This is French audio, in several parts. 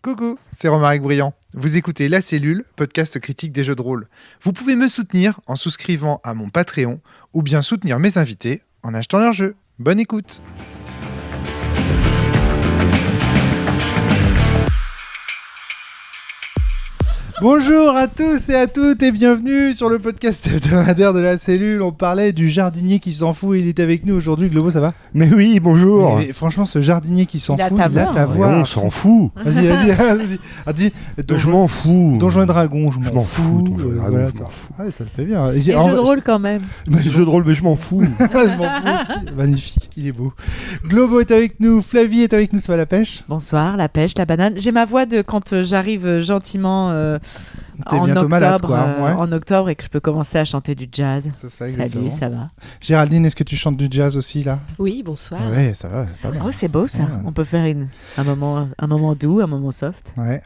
Coucou, c'est Romaric Briand. Vous écoutez La Cellule, podcast critique des jeux de rôle. Vous pouvez me soutenir en souscrivant à mon Patreon ou bien soutenir mes invités en achetant leurs jeux. Bonne écoute. Bonjour à tous et à toutes et bienvenue sur le podcast hebdomadaire de La Cellule. On parlait du jardinier qui s'en fout, il est avec nous aujourd'hui. Globo, ça va ? Mais oui, bonjour. Mais franchement, ce jardinier qui s'en Il a fout, ta il a voix. ta voix. On s'en fout. Vas-y. Dis, Je m'en fous. Donjons et Dragons, je Je m'en m'en fous. fous, Donjons et Dragons, Voilà, je ça. m'en fous. Ouais, ça te fait bien. Les jeux de rôle quand même. Mais jeu de rôle, mais je m'en fous. Je m'en fous aussi. Magnifique, il est beau. Globo est avec nous, Flavie est avec nous, ça va la pêche ? Bonsoir, la pêche, la banane. J'ai ma voix de quand j'arrive gentiment T'es en bientôt octobre, malade, quoi. Ouais. en octobre et que je peux commencer à chanter du jazz. C'est ça, exactement. Salut, ça va? Géraldine, est-ce que tu chantes du jazz aussi, là ? Oui, bonsoir. Ouais, ça va, c'est pas mal. Oh, c'est beau ça. Ouais. On peut faire un moment doux, un moment soft. Ouais.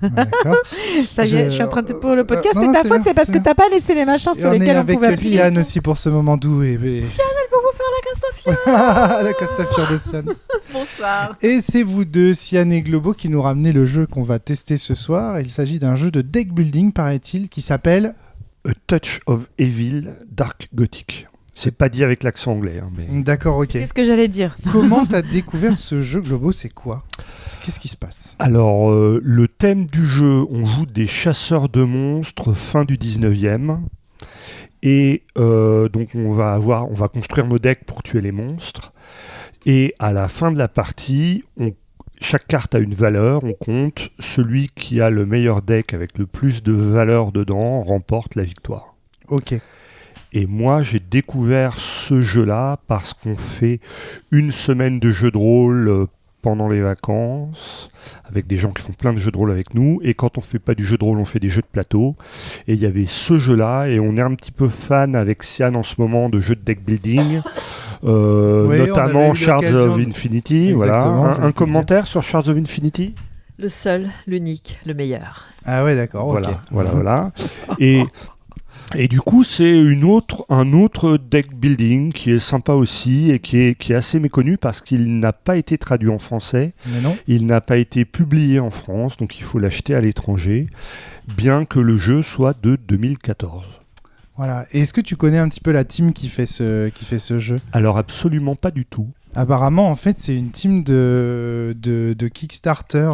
D'accord. Ça y est, je suis en train de pour le podcast. non, C'est non, ta c'est faute, bien, c'est parce c'est que bien. t'as pas laissé les machins Et sur on est lesquels on avec pouvait appuyer. Sian aussi pour ce moment doux. Sian, elle peut vous faire la Castafiore. La Castafiore de Sian. Bonsoir. Et c'est vous deux, Sian et Globo, qui nous ramenez le jeu qu'on va tester ce soir. Il s'agit d'un jeu de deck building, paraît-il, qui s'appelle... A Touch of Evil Dark Gothic. C'est pas dit avec l'accent anglais. Hein, mais... D'accord, ok. Qu'est-ce que j'allais dire? Comment t'as découvert ce jeu, Globo? C'est quoi? Qu'est-ce qui se passe? Alors, le thème du jeu, on joue des chasseurs de monstres fin du 19e. Et donc, on va construire nos decks pour tuer les monstres. Et à la fin de la partie, chaque carte a une valeur, on compte. Celui qui a le meilleur deck avec le plus de valeur dedans remporte la victoire. Ok. Et moi, j'ai découvert ce jeu-là parce qu'on fait une semaine de jeux de rôle pendant les vacances, avec des gens qui font plein de jeux de rôle avec nous. Et quand on fait pas du jeu de rôle, on fait des jeux de plateau. Et il y avait ce jeu-là, et on est un petit peu fan avec Sian en ce moment de jeux de deck building. Oui, on avait notamment eu Shards l'occasion of de- Infinity. Exactement, Voilà. j'allais Un te commentaire sur Shards of Infinity ? Le seul, l'unique, le meilleur. Ah ouais, d'accord, ok. Voilà. Et du coup, c'est un autre deck building qui est sympa aussi et qui est assez méconnu parce qu'il n'a pas été traduit en français, Mais non. il n'a pas été publié en France, donc il faut l'acheter à l'étranger, bien que le jeu soit de 2014. Voilà. Et est-ce que tu connais un petit peu la team qui fait ce jeu? Alors absolument pas du tout. Apparemment, en fait, c'est une team de Kickstarter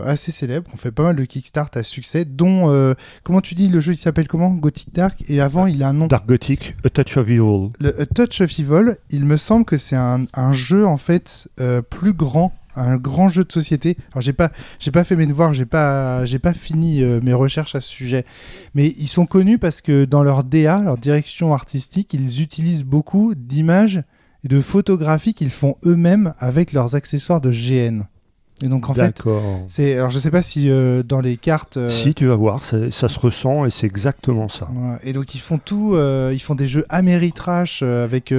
assez célèbre. On fait pas mal de Kickstarter à succès, dont, comment tu dis, le jeu il s'appelle comment? Gothic Dark. Et avant, il a un nom. Dark Gothic, A Touch of Evil. Le A Touch of Evil, il me semble que c'est un jeu, en fait, plus grand. Un grand jeu de société. Alors j'ai pas fait mes devoirs, j'ai pas fini mes recherches à ce sujet. Mais ils sont connus parce que dans leur DA, leur direction artistique, ils utilisent beaucoup d'images et de photographies qu'ils font eux-mêmes avec leurs accessoires de GN. Et donc en fait, D'accord. alors je sais pas si dans les cartes. Si, tu vas voir, ça se ressent et c'est exactement ça. Ouais, et donc ils font tout, ils font des jeux Ameritrash avec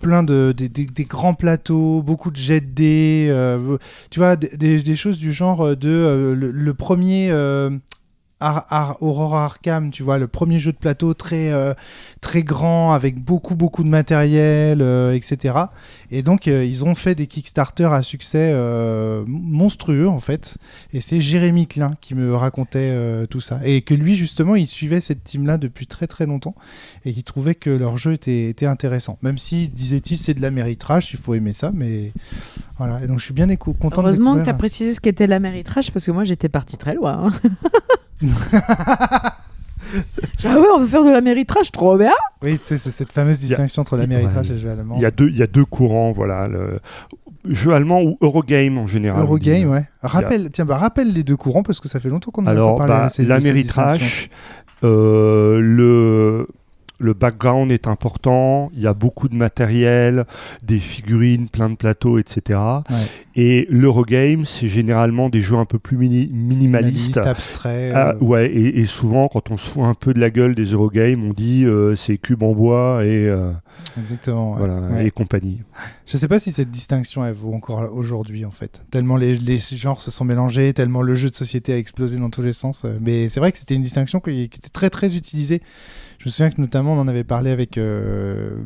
plein des grands plateaux, beaucoup de jets de dés, tu vois, des choses du genre de le premier Aurora Arkham, tu vois, le premier jeu de plateau très grand avec beaucoup de matériel, etc. Et donc ils ont fait des Kickstarter à succès monstrueux en fait. Et c'est Jérémy Klein qui me racontait tout ça. Et que lui justement il suivait cette team-là depuis très très longtemps et qu'il trouvait que leur jeu était intéressant. Même si, disait-il, c'est de l'Ameritrash, il faut aimer ça, mais voilà. Et donc je suis bien content Heureusement de que tu as découvrir. précisé ce qu'était l'Ameritrash parce que moi j'étais partie très loin. Ah ouais, on veut faire de l'Ameritrash, trop bien. Oui, c'est cette fameuse distinction entre l'Ameritrash et le jeu allemand. Il y a deux courants, voilà. Le jeu allemand ou Eurogame en général. Eurogame, ouais. Rappelle les deux courants parce que ça fait longtemps qu'on n'a Alors, pas parlé de cette distinction. l'Ameritrash, le background est important, il y a beaucoup de matériel, des figurines, plein de plateaux, etc. Ouais. Et l'Eurogame, c'est généralement des jeux un peu plus minimalistes. Abstrait. Ouais, et souvent, quand on se fout un peu de la gueule des Eurogames, on dit c'est cube en bois et, Exactement. Ouais. voilà, Ouais. et compagnie. Je sais pas si cette distinction elle vaut encore aujourd'hui en fait. Tellement les genres se sont mélangés, tellement le jeu de société a explosé dans tous les sens. Mais c'est vrai que c'était une distinction qui était très très utilisée Je me souviens que notamment on en avait parlé avec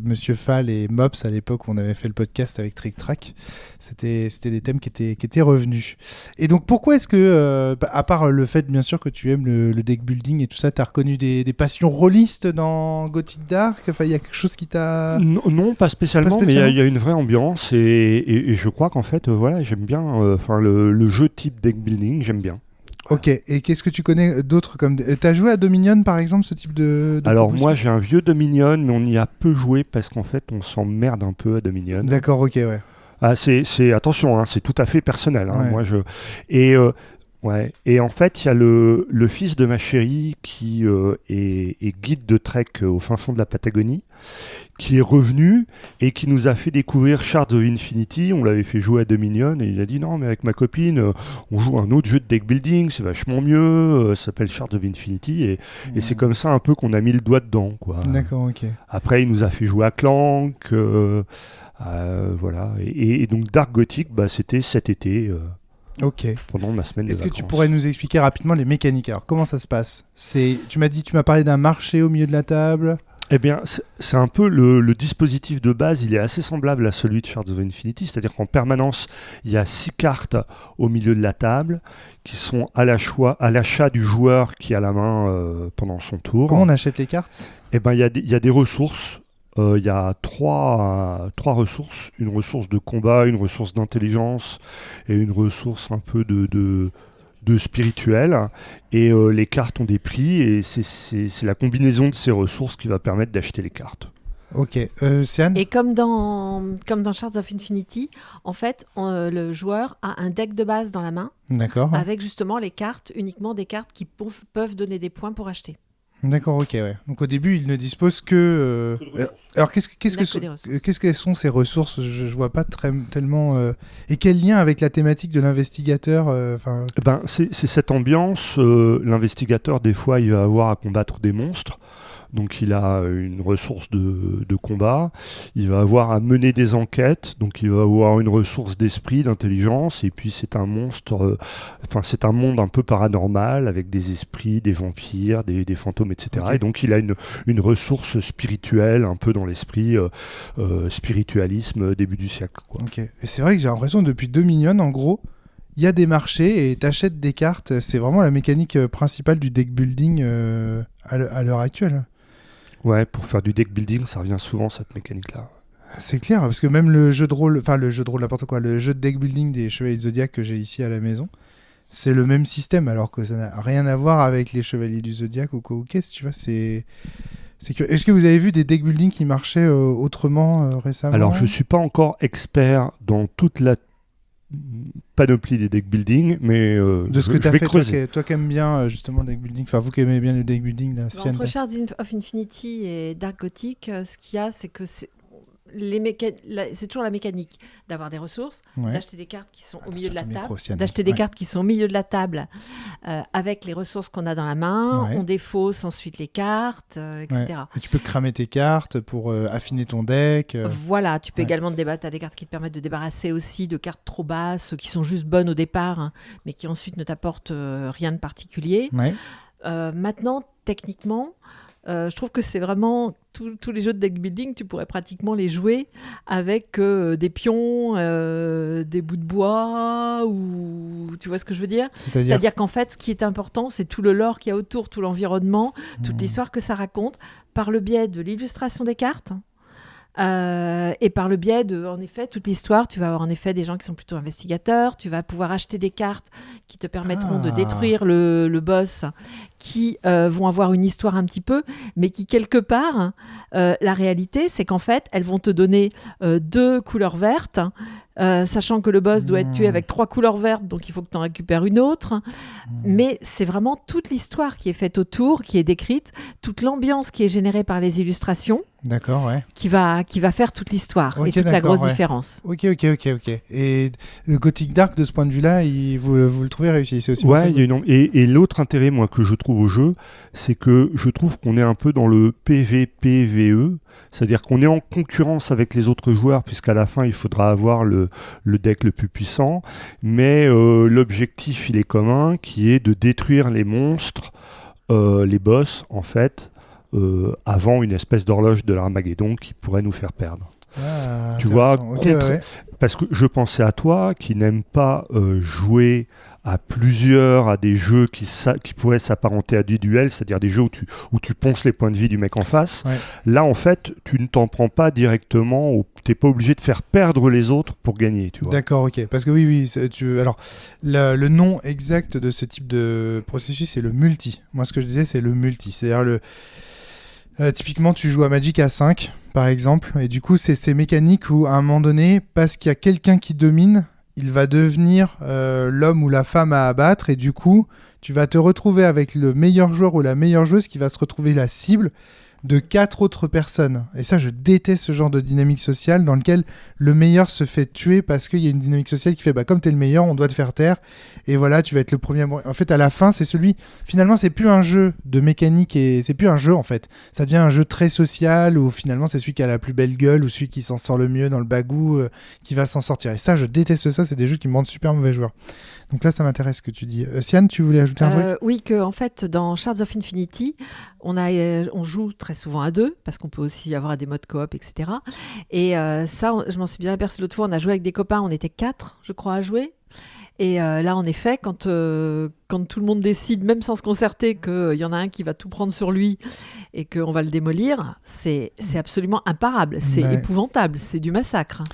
Monsieur Fall et Mops à l'époque où on avait fait le podcast avec Trick Track. C'était des thèmes qui étaient revenus. Et donc pourquoi est-ce que, à part le fait bien sûr que tu aimes le deck building et tout ça, tu as reconnu des passions rôlistes dans Gothic Dark? Enfin, il y a quelque chose qui t'a... Non, pas spécialement, Pas mais spécialement. il y a une vraie ambiance et je crois qu'en fait, voilà, j'aime bien le jeu type deck building, j'aime bien. Ok, et qu'est-ce que tu connais d'autres comme... T'as joué à Dominion par exemple, ce type de Alors proposition? moi j'ai un vieux Dominion, mais on y a peu joué parce qu'en fait on s'emmerde un peu à Dominion. D'accord, ok, ouais. Ah, attention, hein, c'est tout à fait personnel. Hein, Ouais. Ouais. Et en fait, il y a le fils de ma chérie qui est guide de trek au fin fond de la Patagonie, qui est revenu et qui nous a fait découvrir Shards of Infinity. On l'avait fait jouer à Dominion et il a dit non, mais avec ma copine, on joue un autre jeu de deck building, c'est vachement mieux, ça s'appelle Shards of Infinity. Et c'est comme ça un peu qu'on a mis le doigt dedans, quoi. D'accord, ok. Après, il nous a fait jouer à Clank. Voilà. Et donc Dark Gothic, c'était cet été. Ok. Pendant ma semaine de Est-ce que vacances. tu pourrais nous expliquer rapidement les mécaniques? Alors, comment ça se passe? Tu m'as parlé d'un marché au milieu de la table. Eh bien, c'est un peu le dispositif de base, il est assez semblable à celui de Shards of Infinity, c'est-à-dire qu'en permanence, il y a 6 cartes au milieu de la table qui sont à l'achat du joueur qui a la main pendant son tour. Comment on achète les cartes? Eh bien, il y a des ressources. Il y a trois ressources, une ressource de combat, une ressource d'intelligence et une ressource un peu de spirituel. Et les cartes ont des prix et c'est la combinaison de ces ressources qui va permettre d'acheter les cartes. Ok. Sian? Et comme dans Shards of Infinity, en fait, le joueur a un deck de base dans la main D'accord. avec justement les cartes, uniquement des cartes qui peuvent donner des points pour acheter. D'accord, ok, ouais. Donc au début, il ne dispose que... Alors qu'est-ce qu'elles sont ces ressources? Je vois pas tellement... Et quel lien avec la thématique de l'investigateur C'est cette ambiance. L'investigateur, des fois, il va avoir à combattre des monstres. Donc il a une ressource de combat, il va avoir à mener des enquêtes, donc il va avoir une ressource d'esprit, d'intelligence, et puis c'est un monstre, c'est un monde un peu paranormal avec des esprits, des vampires, des fantômes, etc. Okay. Et donc il a une ressource spirituelle, un peu dans l'esprit spiritualisme début du siècle, quoi. Ok. Et c'est vrai que j'ai l'impression depuis Dominion, en gros, il y a des marchés et t'achètes des cartes. C'est vraiment la mécanique principale du deck building à l'heure actuelle. Ouais, pour faire du deck building, ça revient souvent cette mécanique-là. C'est clair, parce que même le jeu de rôle, n'importe quoi, le jeu de deck building des Chevaliers du Zodiac que j'ai ici à la maison, c'est le même système, alors que ça n'a rien à voir avec les Chevaliers du Zodiac ou quoi ou qu'est-ce, tu vois, Est-ce que vous avez vu des deck building qui marchaient autrement récemment? Alors, je suis pas encore expert dans toute la panoplie des deck building, mais de ce que tu as vais fait, creuser. toi qui aimes bien justement le deck building, enfin vous qui aimez bien le deck building, là, Sian, Entre Shards of Infinity et Dark Gothic, ce qu'il y a, c'est que c'est toujours la mécanique d'avoir des ressources, ouais. d'acheter des cartes qui sont au milieu de la table, Sian. d'acheter des Ouais. cartes qui sont au milieu de la table avec les ressources qu'on a dans la main. Ouais. On défausse ensuite les cartes, etc. Ouais. Et tu peux cramer tes cartes pour affiner ton deck. Voilà, tu peux Ouais. également débattre à des cartes qui te permettent de débarrasser aussi de cartes trop basses, qui sont juste bonnes au départ, hein, mais qui ensuite ne t'apportent rien de particulier. Ouais. Maintenant, techniquement, je trouve que c'est vraiment tous les jeux de deck building, tu pourrais pratiquement les jouer avec des pions, des bouts de bois, ou tu vois ce que je veux dire? C'est-à-dire qu'en fait, ce qui est important, c'est tout le lore qu'il y a autour, tout l'environnement, toute l'histoire que ça raconte, par le biais de l'illustration des cartes. Et par le biais de, en effet, toute l'histoire, tu vas avoir en effet des gens qui sont plutôt investigateurs, tu vas pouvoir acheter des cartes qui te permettront de détruire le boss, qui vont avoir une histoire un petit peu, mais qui quelque part, la réalité, c'est qu'en fait, elles vont te donner 2 couleurs vertes, sachant que le boss doit être tué avec 3 couleurs vertes, donc il faut que tu en récupères une autre. Mais c'est vraiment toute l'histoire qui est faite autour, qui est décrite, toute l'ambiance qui est générée par les illustrations. D'accord, ouais. Qui va faire toute l'histoire Okay, et toute la grosse ouais. différence. Ok. Et Gothic Dark, de ce point de vue-là, vous le trouvez réussi? C'est aussi ouais, et l'autre intérêt, moi, que je trouve au jeu, c'est que je trouve qu'on est un peu dans le PVPVE, c'est-à-dire qu'on est en concurrence avec les autres joueurs, puisqu'à la fin, il faudra avoir le deck le plus puissant, mais l'objectif, il est commun, qui est de détruire les monstres, les boss, en fait, avant une espèce d'horloge de l'Armageddon qui pourrait nous faire perdre. Tu vois, parce que je pensais à toi qui n'aime pas jouer à plusieurs, à des jeux qui pourraient s'apparenter à des duels, c'est-à-dire des jeux où tu ponces les points de vie du mec en face. Ouais. Là, en fait, tu ne t'en prends pas directement, ou tu n'es pas obligé de faire perdre les autres pour gagner. Tu vois. D'accord, ok. Parce que oui, alors, le nom exact de ce type de processus, c'est le multi. Moi, ce que je disais, c'est le multi. C'est-à-dire typiquement, tu joues à Magic à 5, par exemple, et du coup, c'est ces mécaniques où, à un moment donné, parce qu'il y a quelqu'un qui domine, il va devenir l'homme ou la femme à abattre, et du coup, tu vas te retrouver avec le meilleur joueur ou la meilleure joueuse qui va se retrouver la cible de 4 autres personnes. Et ça, je déteste ce genre de dynamique sociale dans lequel le meilleur se fait tuer parce qu'il y a une dynamique sociale qui fait comme t'es le meilleur, on doit te faire taire. Et voilà, tu vas être le premier à mourir. En fait, à la fin, c'est celui... Finalement, c'est plus un jeu de mécanique et c'est plus un jeu, en fait. Ça devient un jeu très social où finalement, c'est celui qui a la plus belle gueule ou celui qui s'en sort le mieux dans le bagou qui va s'en sortir. Et ça, je déteste ça. C'est des jeux qui me rendent super mauvais joueur. Donc là, ça m'intéresse ce que tu dis. Sian, tu voulais ajouter un truc ? Oui, que en fait, dans Shards of Infinity, on joue très souvent à 2, parce qu'on peut aussi avoir des modes coop, etc. Et ça, je m'en suis bien aperçu l'autre fois, on a joué avec des copains, on était 4, je crois, à jouer. Et là, en effet, quand tout le monde décide, même sans se concerter, qu'il y en a un qui va tout prendre sur lui et qu'on va le démolir, c'est absolument imparable, c'est épouvantable, c'est du massacre.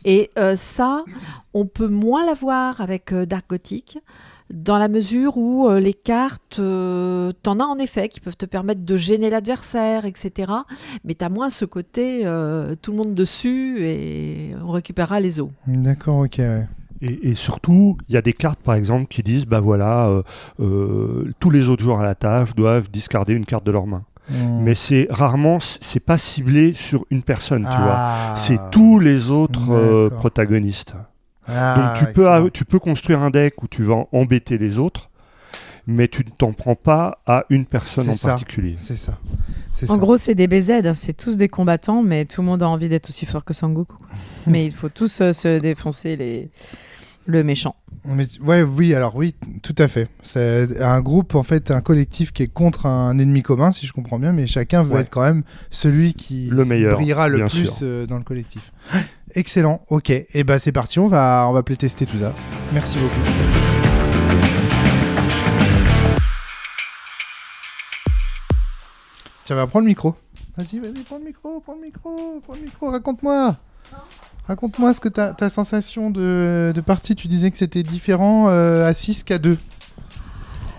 Et ça, on peut moins l'avoir avec Dark Gothic, dans la mesure où les cartes, t'en as en effet, qui peuvent te permettre de gêner l'adversaire, etc. Mais t'as moins ce côté, tout le monde dessus et on récupérera les os. D'accord, ok, ouais. Et surtout, il y a des cartes, par exemple, qui disent, tous les autres joueurs à la table doivent discarder une carte de leur main. Mais c'est pas ciblé sur une personne, tu vois. C'est tous les autres protagonistes. Donc tu peux construire un deck où tu vas embêter les autres, mais tu ne t'en prends pas à une personne particulier. C'est ça. En gros, c'est des BZ, hein. C'est tous des combattants, mais tout le monde a envie d'être aussi fort que Sangoku. Mais il faut tous se défoncer le méchant. Oui, tout à fait. C'est un groupe, en fait, un collectif qui est contre un ennemi commun, si je comprends bien, mais chacun veut être quand même celui qui brillera le plus dans le collectif. Excellent, ok. Et c'est parti, on va playtester tout ça. Merci beaucoup. Tiens, va prendre le micro. Vas-y, prends le micro, raconte-moi ce que ta sensation de partie. Tu disais que c'était différent à 6 qu'à 2.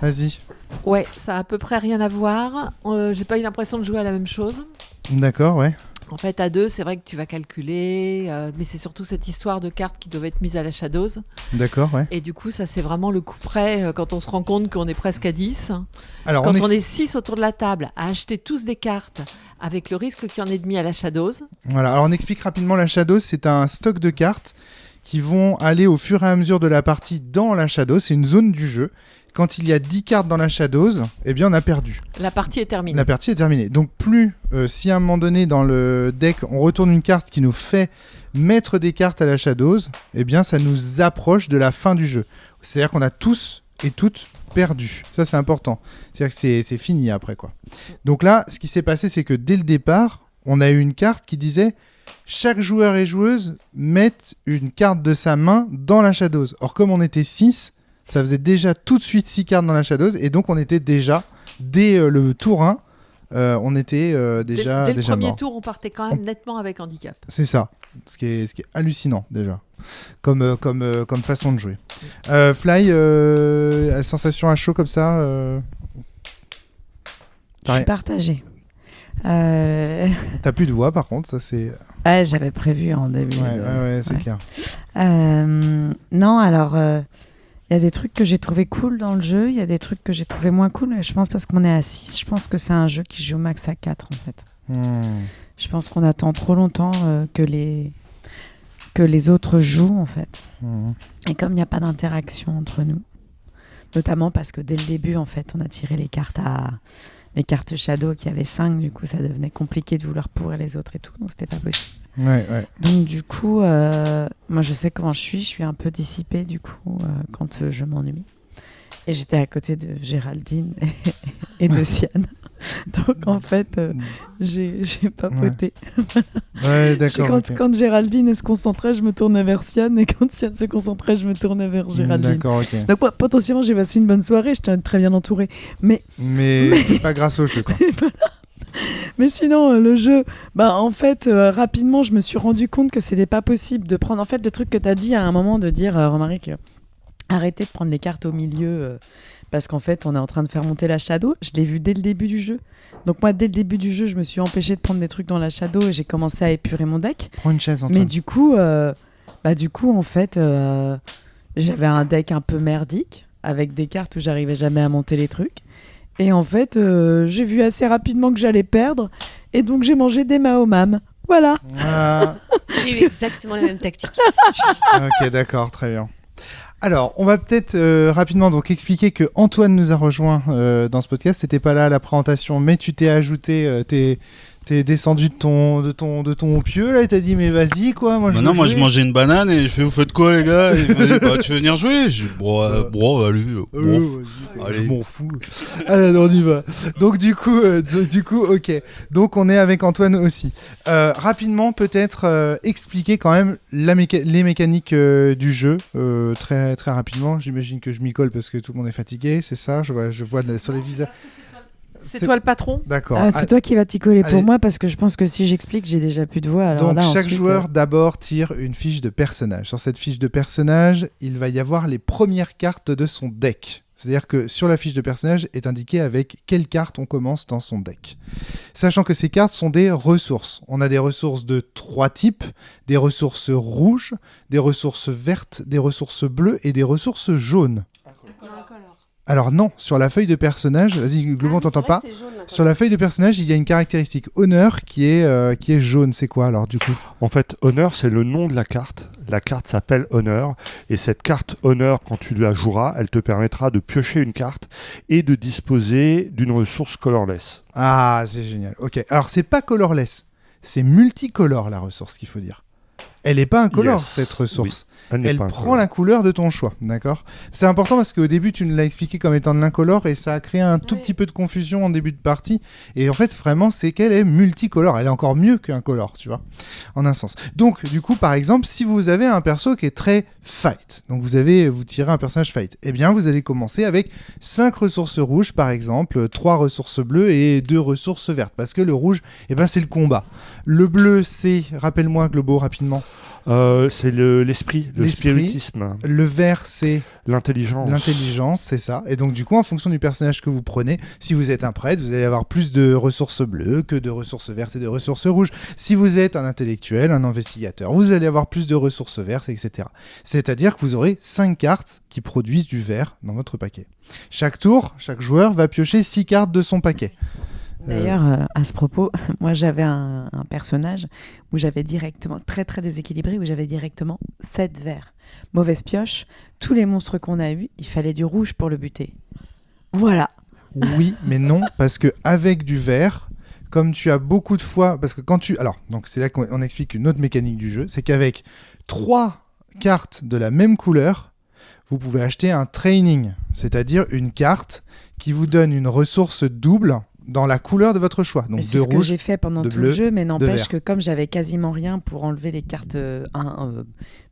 Vas-y. Ouais, ça a à peu près rien à voir. J'ai pas eu l'impression de jouer à la même chose. D'accord, ouais. En fait, à 2, c'est vrai que tu vas calculer, mais c'est surtout cette histoire de cartes qui doivent être mises à la Shadows. D'accord, ouais. Et du coup, ça, c'est vraiment le coup près quand on se rend compte qu'on est presque à 10. Alors, quand on est 6 autour de la table à acheter tous des cartes avec le risque qu'il y en ait de mis à la Shadows. Voilà, alors on explique rapidement la Shadows. C'est un stock de cartes qui vont aller au fur et à mesure de la partie dans la Shadows. C'est une zone du jeu. Quand il y a 10 cartes dans la Shadows, eh bien on a perdu. La partie est terminée. Donc si à un moment donné dans le deck, on retourne une carte qui nous fait mettre des cartes à la Shadows, eh bien ça nous approche de la fin du jeu. C'est-à-dire qu'on a tous et toutes perdu. Ça, c'est important. C'est-à-dire que c'est fini après, quoi. Donc là, ce qui s'est passé, c'est que dès le départ, on a eu une carte qui disait chaque joueur et joueuse mettent une carte de sa main dans la Shadows. Or, comme on était 6, ça faisait déjà tout de suite 6 cartes dans la Shadows, et donc on était déjà, dès le tour 1, on était déjà dès le premier mort. tour, on partait quand même nettement avec handicap. C'est ça, ce qui est hallucinant déjà, comme façon de jouer. Fly, sensation à chaud comme ça Je suis partagée. T'as plus de voix par contre, ça c'est... Ouais, j'avais prévu en début. Ouais, c'est clair. Non, alors... Il y a des trucs que j'ai trouvé cool dans le jeu, il y a des trucs que j'ai trouvé moins cool. Je pense parce qu'on est à 6, je pense que c'est un jeu qui joue max à 4 en fait. Je pense qu'on attend trop longtemps que les autres jouent en fait. Et comme il n'y a pas d'interaction entre nous, notamment parce que dès le début en fait on a tiré les cartes Shadow qui avaient 5, du coup ça devenait compliqué de vouloir pourrir les autres et tout, donc c'était pas possible. Ouais. Donc du coup, moi je sais comment je suis un peu dissipée du coup quand je m'ennuie. Et j'étais à côté de Géraldine et de Sian. Donc en fait, j'ai papoté. Ouais, d'accord. Quand Géraldine elle se concentrait, je me tournais vers Sian, et quand Sian se concentrait, je me tournais vers Géraldine. D'accord, ok. Donc potentiellement, j'ai passé une bonne soirée, j'étais très bien entourée. Mais c'est pas grâce au jeu, quoi. Voilà. Mais sinon, le jeu, en fait, rapidement, je me suis rendu compte que c'était pas possible de prendre. En fait, le truc que tu as dit à un moment, de dire, Romaric, arrêtez de prendre les cartes au milieu, parce qu'en fait, on est en train de faire monter la shadow. Je l'ai vu dès le début du jeu. Donc, moi, dès le début du jeu, je me suis empêchée de prendre des trucs dans la shadow et j'ai commencé à épurer mon deck. Prends une chaise, Antoine. Mais du coup, en fait, j'avais un deck un peu merdique, avec des cartes où j'arrivais jamais à monter les trucs. Et en fait, j'ai vu assez rapidement que j'allais perdre. Et donc, j'ai mangé des Mahomam. Voilà. J'ai eu exactement la même tactique. Ok, d'accord, très bien. Alors, on va peut-être rapidement donc expliquer que Antoine nous a rejoint dans ce podcast. T'étais pas là à la présentation, mais tu t'es ajouté, t'es descendu de ton pieu là, et t'as dit mais vas-y quoi. Moi je mangeais une banane et je fais vous faites quoi les gars? Et il m'a dit, tu veux venir jouer? J'ai dit allez. Je m'en fous. Allez, on y va. Donc du coup, ok. Donc on est avec Antoine aussi. Rapidement peut-être expliquer quand même les mécaniques du jeu très très rapidement. J'imagine que je m'y colle parce que tout le monde est fatigué, c'est ça. Je vois sur les visages. C'est toi le patron? D'accord. C'est toi qui vas t'y coller pour moi, parce que je pense que si j'explique, j'ai déjà plus de voix. Alors donc là, chaque ensuite, joueur d'abord tire une fiche de personnage. Sur cette fiche de personnage, il va y avoir les premières cartes de son deck. C'est-à-dire que sur la fiche de personnage est indiqué avec quelle carte on commence dans son deck. Sachant que ces cartes sont des ressources. On a des ressources de 3 types, des ressources rouges, des ressources vertes, des ressources bleues et des ressources jaunes. Alors non, sur la feuille de personnage, vas-y Globo, on t'entend pas. Sur la feuille de personnage, il y a une caractéristique honneur qui est jaune. C'est quoi alors du coup? En fait, honneur, c'est le nom de la carte. La carte s'appelle honneur. Et cette carte honneur, quand tu la joueras, elle te permettra de piocher une carte et de disposer d'une ressource colorless. Ah, c'est génial. Ok, alors c'est pas colorless, c'est multicolore la ressource qu'il faut dire. Elle n'est pas incolore, cette ressource. Oui. Elle prend la couleur de ton choix, d'accord? C'est important parce qu'au début, tu nous l'as expliqué comme étant de l'incolore et ça a créé un tout petit peu de confusion en début de partie. Et en fait, vraiment, c'est qu'elle est multicolore. Elle est encore mieux qu'incolore, tu vois, en un sens. Donc, du coup, par exemple, si vous avez un perso qui est très fight, donc vous tirez un personnage fight, eh bien, vous allez commencer avec 5 ressources rouges, par exemple, 3 ressources bleues et 2 ressources vertes. Parce que le rouge, eh ben, c'est le combat. Le bleu, c'est, rappelle-moi, Globo, rapidement. C'est l'esprit, le spiritisme. Le vert, c'est l'intelligence. L'intelligence, c'est ça. Et donc, du coup, en fonction du personnage que vous prenez, si vous êtes un prêtre, vous allez avoir plus de ressources bleues que de ressources vertes et de ressources rouges. Si vous êtes un intellectuel, un investigateur, vous allez avoir plus de ressources vertes, etc. C'est-à-dire que vous aurez 5 cartes qui produisent du vert dans votre paquet. Chaque tour, chaque joueur va piocher 6 cartes de son paquet. D'ailleurs, à ce propos, moi j'avais un personnage où j'avais directement, très très déséquilibré, où j'avais directement 7 verts. Mauvaise pioche, tous les monstres qu'on a eus, il fallait du rouge pour le buter. Voilà. Oui, mais non, parce qu'avec du vert, comme tu as beaucoup de fois... Parce que quand tu... Alors, donc c'est là qu'on explique une autre mécanique du jeu, c'est qu'avec 3 cartes de la même couleur, vous pouvez acheter un training, c'est-à-dire une carte qui vous donne une ressource double dans la couleur de votre choix. Donc c'est ce que j'ai fait pendant tout le jeu, mais n'empêche vert. que comme j'avais quasiment rien pour enlever les cartes 1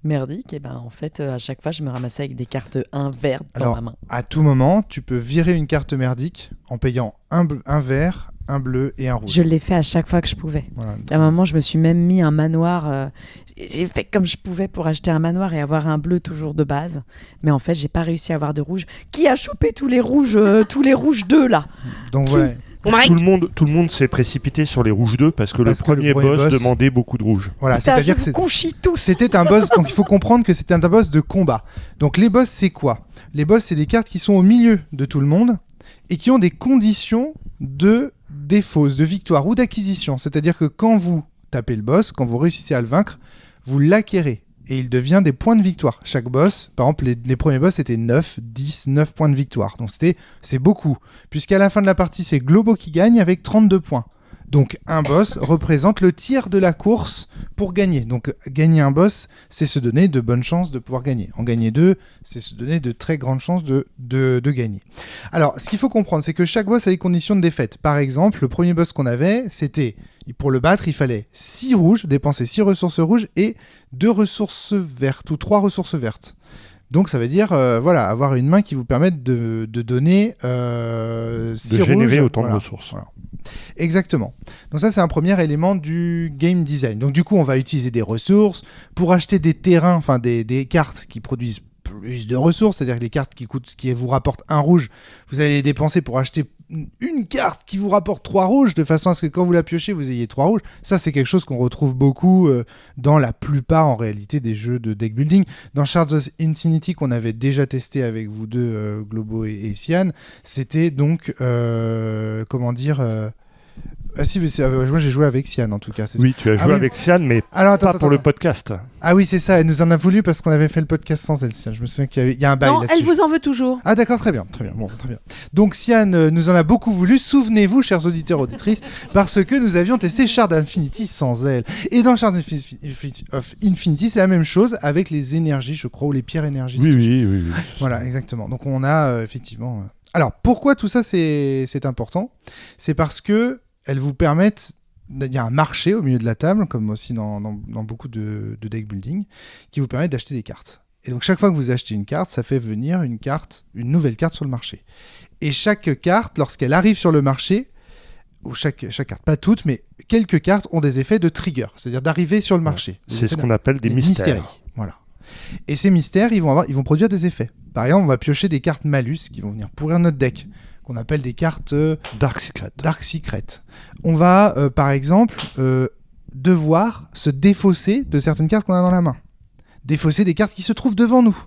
merdiques, et ben en fait à chaque fois je me ramassais avec des cartes 1 vertes dans ma main. À tout moment, tu peux virer une carte merdique en payant un vert, un bleu et un rouge. Je l'ai fait à chaque fois que je pouvais. Voilà, à un moment, je me suis même mis un manoir. J'ai fait comme je pouvais pour acheter un manoir et avoir un bleu toujours de base. Mais en fait, j'ai pas réussi à avoir de rouge. Qui a chopé tous les rouges 2 là? Donc voilà. Tout le monde s'est précipité sur les rouges 2 parce que le premier boss demandait beaucoup de rouge. Voilà, c'est-à-dire que c'était un boss, donc il faut comprendre que c'était un boss de combat. Donc les boss, c'est quoi? Les boss, c'est des cartes qui sont au milieu de tout le monde et qui ont des conditions de défausse, de victoire ou d'acquisition. C'est-à-dire que quand vous tapez le boss, quand vous réussissez à le vaincre, vous l'acquérez. Et il devient des points de victoire. Chaque boss, par exemple, les premiers boss, c'était 9 points de victoire. Donc c'est beaucoup. Puisqu'à la fin de la partie, c'est Globo qui gagne avec 32 points. Donc un boss représente le tiers de la course pour gagner. Donc gagner un boss, c'est se donner de bonnes chances de pouvoir gagner. En gagner 2, c'est se donner de très grandes chances de gagner. Alors, ce qu'il faut comprendre, c'est que chaque boss a des conditions de défaite. Par exemple, le premier boss qu'on avait, c'était, pour le battre, il fallait 6 rouges, dépenser 6 ressources rouges et 2 ressources vertes ou 3 ressources vertes. Donc ça veut dire avoir une main qui vous permette de donner 6 de générer rouges, autant de ressources. Voilà. Exactement. Donc ça, c'est un premier élément du game design. Donc du coup, on va utiliser des ressources pour acheter des terrains, enfin des cartes qui produisent plus de ressources, c'est-à-dire que les cartes qui vous rapportent 1 rouge, vous allez les dépenser pour acheter une carte qui vous rapporte 3 rouges, de façon à ce que quand vous la piochez, vous ayez 3 rouges. Ça, c'est quelque chose qu'on retrouve beaucoup dans la plupart, en réalité, des jeux de deck building. Dans Shards of Infinity, qu'on avait déjà testé avec vous deux, Globo et Sian, c'était donc, Ah si, mais moi j'ai joué avec Sian en tout cas. Oui, tu as joué avec Sian, mais pas pour le podcast. Ah oui, c'est ça, elle nous en a voulu parce qu'on avait fait le podcast sans elle, Sian. Je me souviens qu'il y a un bail là-dessus. Non, elle vous en veut toujours. Ah d'accord, très bien. Bon, très bien. Donc Sian nous en a beaucoup voulu, souvenez-vous, chers auditeurs auditrices, parce que nous avions testé Shards Infinity sans elle. Et dans Shards of Infinity, c'est la même chose avec les énergies, je crois, ou les pierres énergies. Oui. Voilà, exactement. Donc on a effectivement... Alors, pourquoi tout ça c'est important ? C'est parce que elles vous permettent, il y a un marché au milieu de la table, comme aussi dans beaucoup de deck building, qui vous permet d'acheter des cartes. Et donc chaque fois que vous achetez une carte, ça fait venir une nouvelle carte sur le marché. Et chaque carte, lorsqu'elle arrive sur le marché, ou chaque carte, pas toutes, mais quelques cartes ont des effets de trigger, c'est-à-dire d'arriver sur le marché. C'est ce qu'on appelle des mystères. Voilà. Et ces mystères, ils vont produire des effets. Par exemple, on va piocher des cartes malus qui vont venir pourrir notre deck, qu'on appelle des cartes Dark Secret. On va, par exemple, devoir se défausser de certaines cartes qu'on a dans la main. Défausser des cartes qui se trouvent devant nous.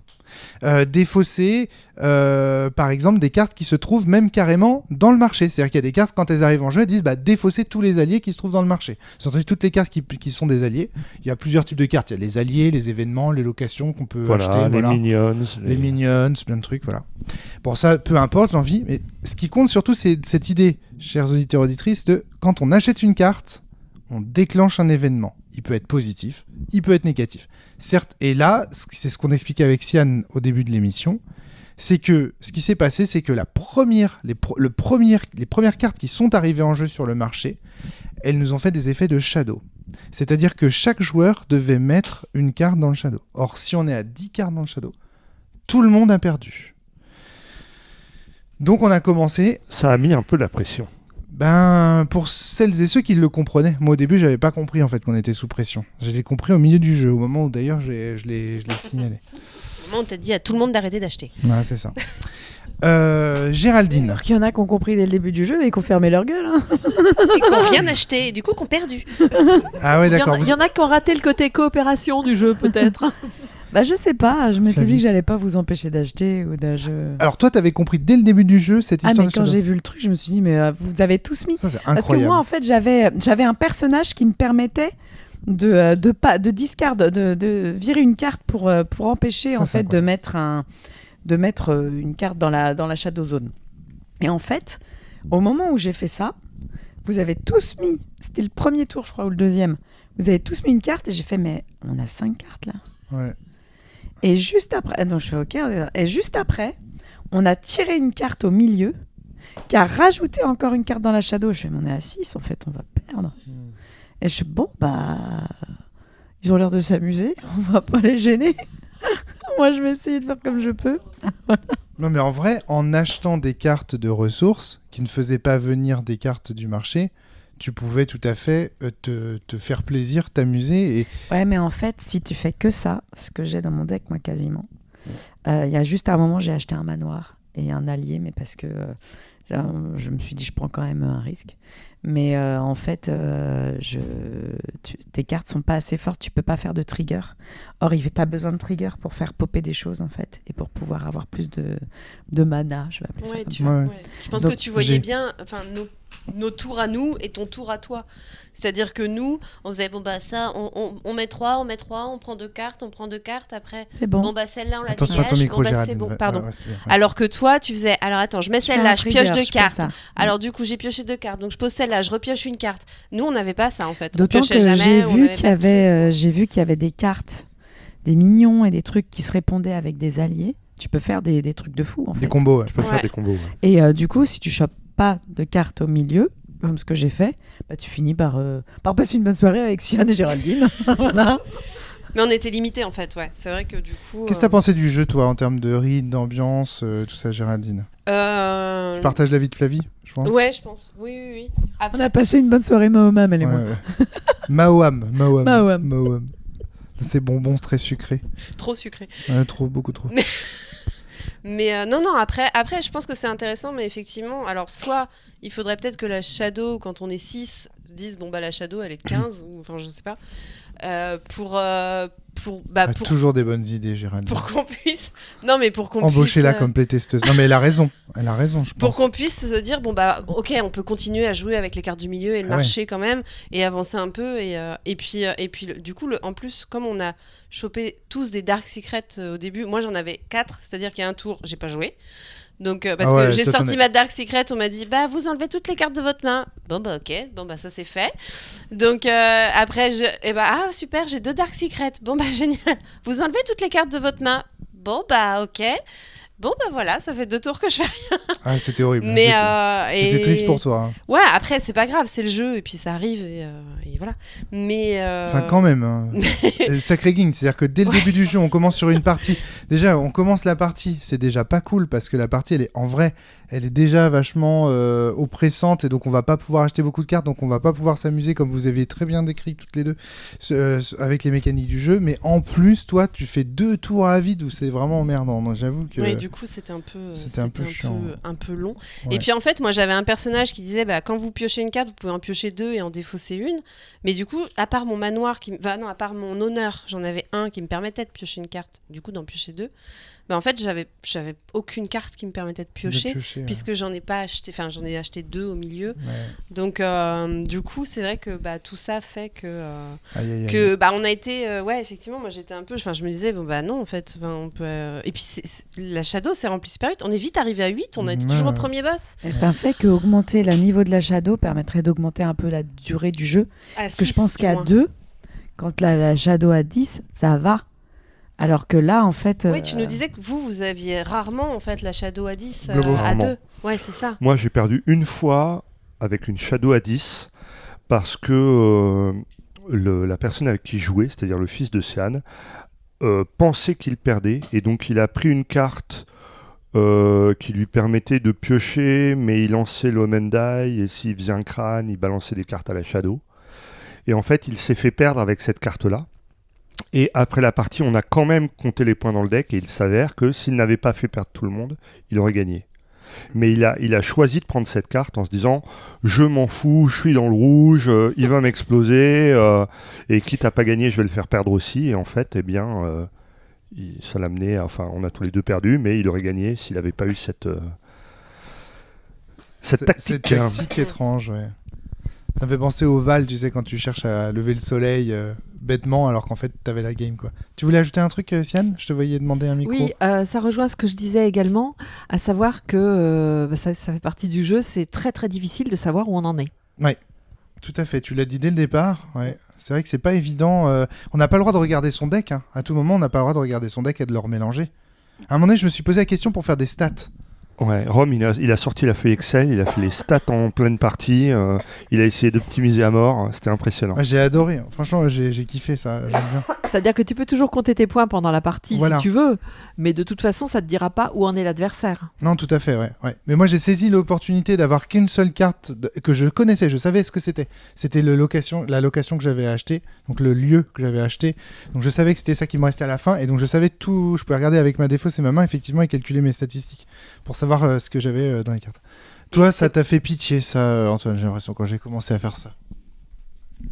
Défausser, par exemple, des cartes qui se trouvent même carrément dans le marché. C'est-à-dire qu'il y a des cartes, quand elles arrivent en jeu, elles disent défausser tous les alliés qui se trouvent dans le marché. C'est entendu toutes les cartes qui sont des alliés. Il y a plusieurs types de cartes. Il y a les alliés, les événements, les locations qu'on peut acheter. Les minions. Les minions, plein de trucs, voilà. Bon, ça, peu importe l'envie, mais ce qui compte surtout, c'est cette idée, chers auditeurs auditrices, de quand on achète une carte, on déclenche un événement. Il peut être positif, il peut être négatif. Certes, et là, c'est ce qu'on expliquait avec Sian au début de l'émission, c'est que ce qui s'est passé, c'est que les premières cartes qui sont arrivées en jeu sur le marché, elles nous ont fait des effets de shadow. C'est-à-dire que chaque joueur devait mettre une carte dans le shadow. Or, si on est à 10 cartes dans le shadow, tout le monde a perdu. Donc on a commencé... Ça a mis un peu la pression. Pour celles et ceux qui le comprenaient. Moi, au début, j'avais pas compris en fait qu'on était sous pression. Je l'ai compris au milieu du jeu, au moment où d'ailleurs je l'ai signalé. Au moment où on t'a dit à tout le monde d'arrêter d'acheter. Voilà, c'est ça. Géraldine. Alors qu'il y en a qui ont compris dès le début du jeu et qui ont fermé leur gueule. Hein. Et qui n'ont rien acheté, et du coup qui ont perdu. Ah ouais, d'accord. Il y en a qui ont raté le côté coopération du jeu, peut-être. Je sais pas, je m'étais dit que j'allais pas vous empêcher d'acheter ou d'acheter. Alors toi, t'avais compris dès le début du jeu cette histoire. Mais quand j'ai vu le truc, je me suis dit, mais vous avez tous mis. Ça, c'est incroyable. Parce que moi, en fait, j'avais un personnage qui me permettait de discard, de virer une carte pour empêcher ça, en fait de mettre une carte dans la Shadow Zone. Et en fait, au moment où j'ai fait ça, vous avez tous mis, c'était le premier tour, je crois, ou le deuxième, vous avez tous mis une carte et j'ai fait, mais on a 5 cartes là. Ouais. Et juste après, donc je fais OK. Et juste après, on a tiré une carte au milieu qui a rajouté encore une carte dans la shadow. Je fais, mais on est à 6, en fait, on va perdre. Et je fais, ils ont l'air de s'amuser, on va pas les gêner. Moi, je vais essayer de faire comme je peux. Non, mais en vrai, en achetant des cartes de ressources qui ne faisaient pas venir des cartes du marché, tu pouvais tout à fait te faire plaisir, t'amuser. Et... Ouais, mais en fait, si tu fais que ça, ce que j'ai dans mon deck, moi, quasiment, il y a juste un moment, j'ai acheté un manoir et un allié, mais parce que je me suis dit, je prends quand même un risque. Mais en fait, tes cartes sont pas assez fortes, tu peux pas faire de trigger. Or, tu as besoin de trigger pour faire popper des choses, en fait, et pour pouvoir avoir plus de mana, je vais appeler ça comme ça. Ouais. Je pense que tu voyais bien, nos tours à nous et ton tour à toi. C'est-à-dire que nous, on faisait bon bah ça, on met 3, on prend 2 cartes, après C'est bon. bon bah celle-là on la Attention à ton dégage, micro, bon bah c'est Géraldine. bon, Ouais, pardon. ouais, c'est bien, ouais. Alors que toi, tu faisais alors attends, je mets Je fais celle-là, un je pioche trigger, 2 je fais cartes. ça. Alors du coup, j'ai pioché 2 cartes. Donc je pose celle-là, je repioche une carte. Nous, on n'avait pas ça en fait. On D'autant piochait que jamais, j'ai on vu avait qu'il y pas de avait, j'ai vu qu'il y avait des cartes, des mignons et des trucs qui se répondaient avec des alliés. Tu peux faire des trucs de fou en fait. Des combos, ouais. Tu peux Ouais. faire des combos. Ouais. Et du coup, si tu chopes pas de cartes au milieu, comme ce que j'ai fait, bah, tu finis par passer une bonne soirée avec Sian et Géraldine. Voilà. Mais on était limité en fait, ouais. C'est vrai que du coup. Qu'est-ce que t'as pensé du jeu, toi, en termes de rythme, d'ambiance, tout ça, Géraldine? Tu partages l'avis de Flavie, je pense. Ouais, je pense. Oui. On Après, a passé une bonne soirée Mahomam, elle et moi. Ouais. Mahoam. Mahoam. C'est bonbon très sucré. trop sucré. Ouais, beaucoup trop. Mais non, après, je pense que c'est intéressant, mais effectivement, alors soit il faudrait peut-être que la Shadow, quand on est 6, dise bon bah la Shadow elle est de 15, ou enfin je sais pas, pour Toujours des bonnes idées, Géraldine. pour qu'on puisse. Non, mais pour qu'on Embauchez-la puisse. comme playtesteuse. Non, mais elle a raison, je Pour pense. qu'on puisse se dire, bon bah ok, on peut continuer à jouer avec les cartes du milieu et le Ah ouais. marché quand même, et avancer un peu, et puis du coup, en plus, comme on a chopé tous des Dark Secrets au début, moi j'en avais 4, c'est-à-dire qu'il y a un tour, j'ai pas joué. Donc, parce Ah ouais, que j'ai toi, t'en sorti es- ma Dark Secret, on m'a dit, bah vous enlevez toutes les cartes de votre main. Bon bah ok, bon bah ça c'est fait. Donc après, ah super, j'ai 2 Dark Secrets. Bon bah génial, vous enlevez toutes les cartes de votre main. Bon bah ok. Bon bah voilà, ça fait 2 tours que je fais. Ah, c'était horrible. Mais J'étais triste pour toi. Hein. Ouais, après c'est pas grave, c'est le jeu et puis ça arrive et voilà. Mais Enfin, quand même. Hein. Sacré Ging, c'est-à-dire que dès le début du jeu, on commence sur une partie. Déjà, on commence la partie, c'est déjà pas cool parce que la partie, elle est en vrai, elle est déjà vachement oppressante et donc on va pas pouvoir acheter beaucoup de cartes, donc on va pas pouvoir s'amuser comme vous avez très bien décrit toutes les deux avec les mécaniques du jeu. Mais en plus, toi, tu fais 2 tours à vide où c'est vraiment emmerdant. Donc, j'avoue que. oui, du coup, c'était un peu chiant. un peu long. Ouais. Et puis en fait, moi j'avais un personnage qui disait bah, quand vous piochez une carte, vous pouvez en piocher 2 et en défausser une. Mais du coup, à part mon manoir à part mon honneur, j'en avais un qui me permettait de piocher une carte, du coup d'en piocher 2. Bah en fait, j'avais aucune carte qui me permettait de piocher. Puisque j'en ai pas acheté, enfin j'en ai acheté 2 au milieu. Ouais. Donc du coup, c'est vrai que bah, tout ça fait que Aïe, aïe, aïe. que bah on a été ouais effectivement moi j'étais un peu je me disais bon bah non en fait on peut et puis la Shadow s'est remplie super vite, on est vite arrivé à 8, on a été toujours au premier boss. Et c'est un fait qu'augmenter le niveau de la Shadow permettrait d'augmenter un peu la durée du jeu. Parce que je pense qu'à 2, quand la Shadow a 10, ça va. Alors que là, en fait... Oui, tu nous disais que vous aviez rarement en fait la Shadow à 10 Globo. à Rarement. 2. Ouais, c'est ça. Moi, j'ai perdu une fois avec une Shadow à 10 parce que la personne avec qui je jouais, c'est-à-dire le fils de Sian, pensait qu'il perdait et donc il a pris une carte qui lui permettait de piocher, mais il lançait l'Omen Die et s'il faisait un crâne, il balançait des cartes à la Shadow. Et en fait, il s'est fait perdre avec cette carte-là. Et après la partie, on a quand même compté les points dans le deck et il s'avère que s'il n'avait pas fait perdre tout le monde, il aurait gagné. Mais il a choisi de prendre cette carte en se disant je m'en fous, je suis dans le rouge, il va m'exploser et quitte à pas gagner, je vais le faire perdre aussi. Et en fait, eh bien, ça l'a mené, enfin, on a tous les deux perdu, mais il aurait gagné s'il n'avait pas eu cette tactique. Cette tactique étrange, ouais. Ça me fait penser au Val, tu sais, quand tu cherches à lever le soleil bêtement, alors qu'en fait, t'avais la game, quoi. Tu voulais ajouter un truc, Sian ? Je te voyais demander un micro. Oui, ça rejoint ce que je disais également, à savoir que ça fait partie du jeu, c'est très très difficile de savoir où on en est. Tout à fait, tu l'as dit dès le départ. Ouais. C'est vrai que c'est pas évident. On n'a pas le droit de regarder son deck. Hein. À tout moment, on n'a pas le droit de regarder son deck et de le remélanger. À un moment donné, je me suis posé la question pour faire des stats. Ouais, Rome, il a sorti la feuille Excel, il a fait les stats en pleine partie, il a essayé d'optimiser à mort, c'était impressionnant. Ouais, j'ai adoré. Franchement, j'ai kiffé ça. J'aime bien. C'est-à-dire que tu peux toujours compter tes points pendant la partie Voilà. si tu veux, mais de toute façon, ça te dira pas où en est l'adversaire. Non, tout à fait, ouais. Mais moi, j'ai saisi l'opportunité d'avoir qu'une seule carte que je connaissais. Je savais ce que c'était. C'était la location que j'avais achetée, donc le lieu que j'avais acheté. Donc je savais que c'était ça qui me restait à la fin, et donc je savais tout. Je pouvais regarder avec ma défausse et ma main, effectivement, et calculer mes statistiques pour savoir ce que j'avais dans les cartes. Toi, ça t'a fait pitié, ça, Antoine, j'ai l'impression, quand j'ai commencé à faire ça.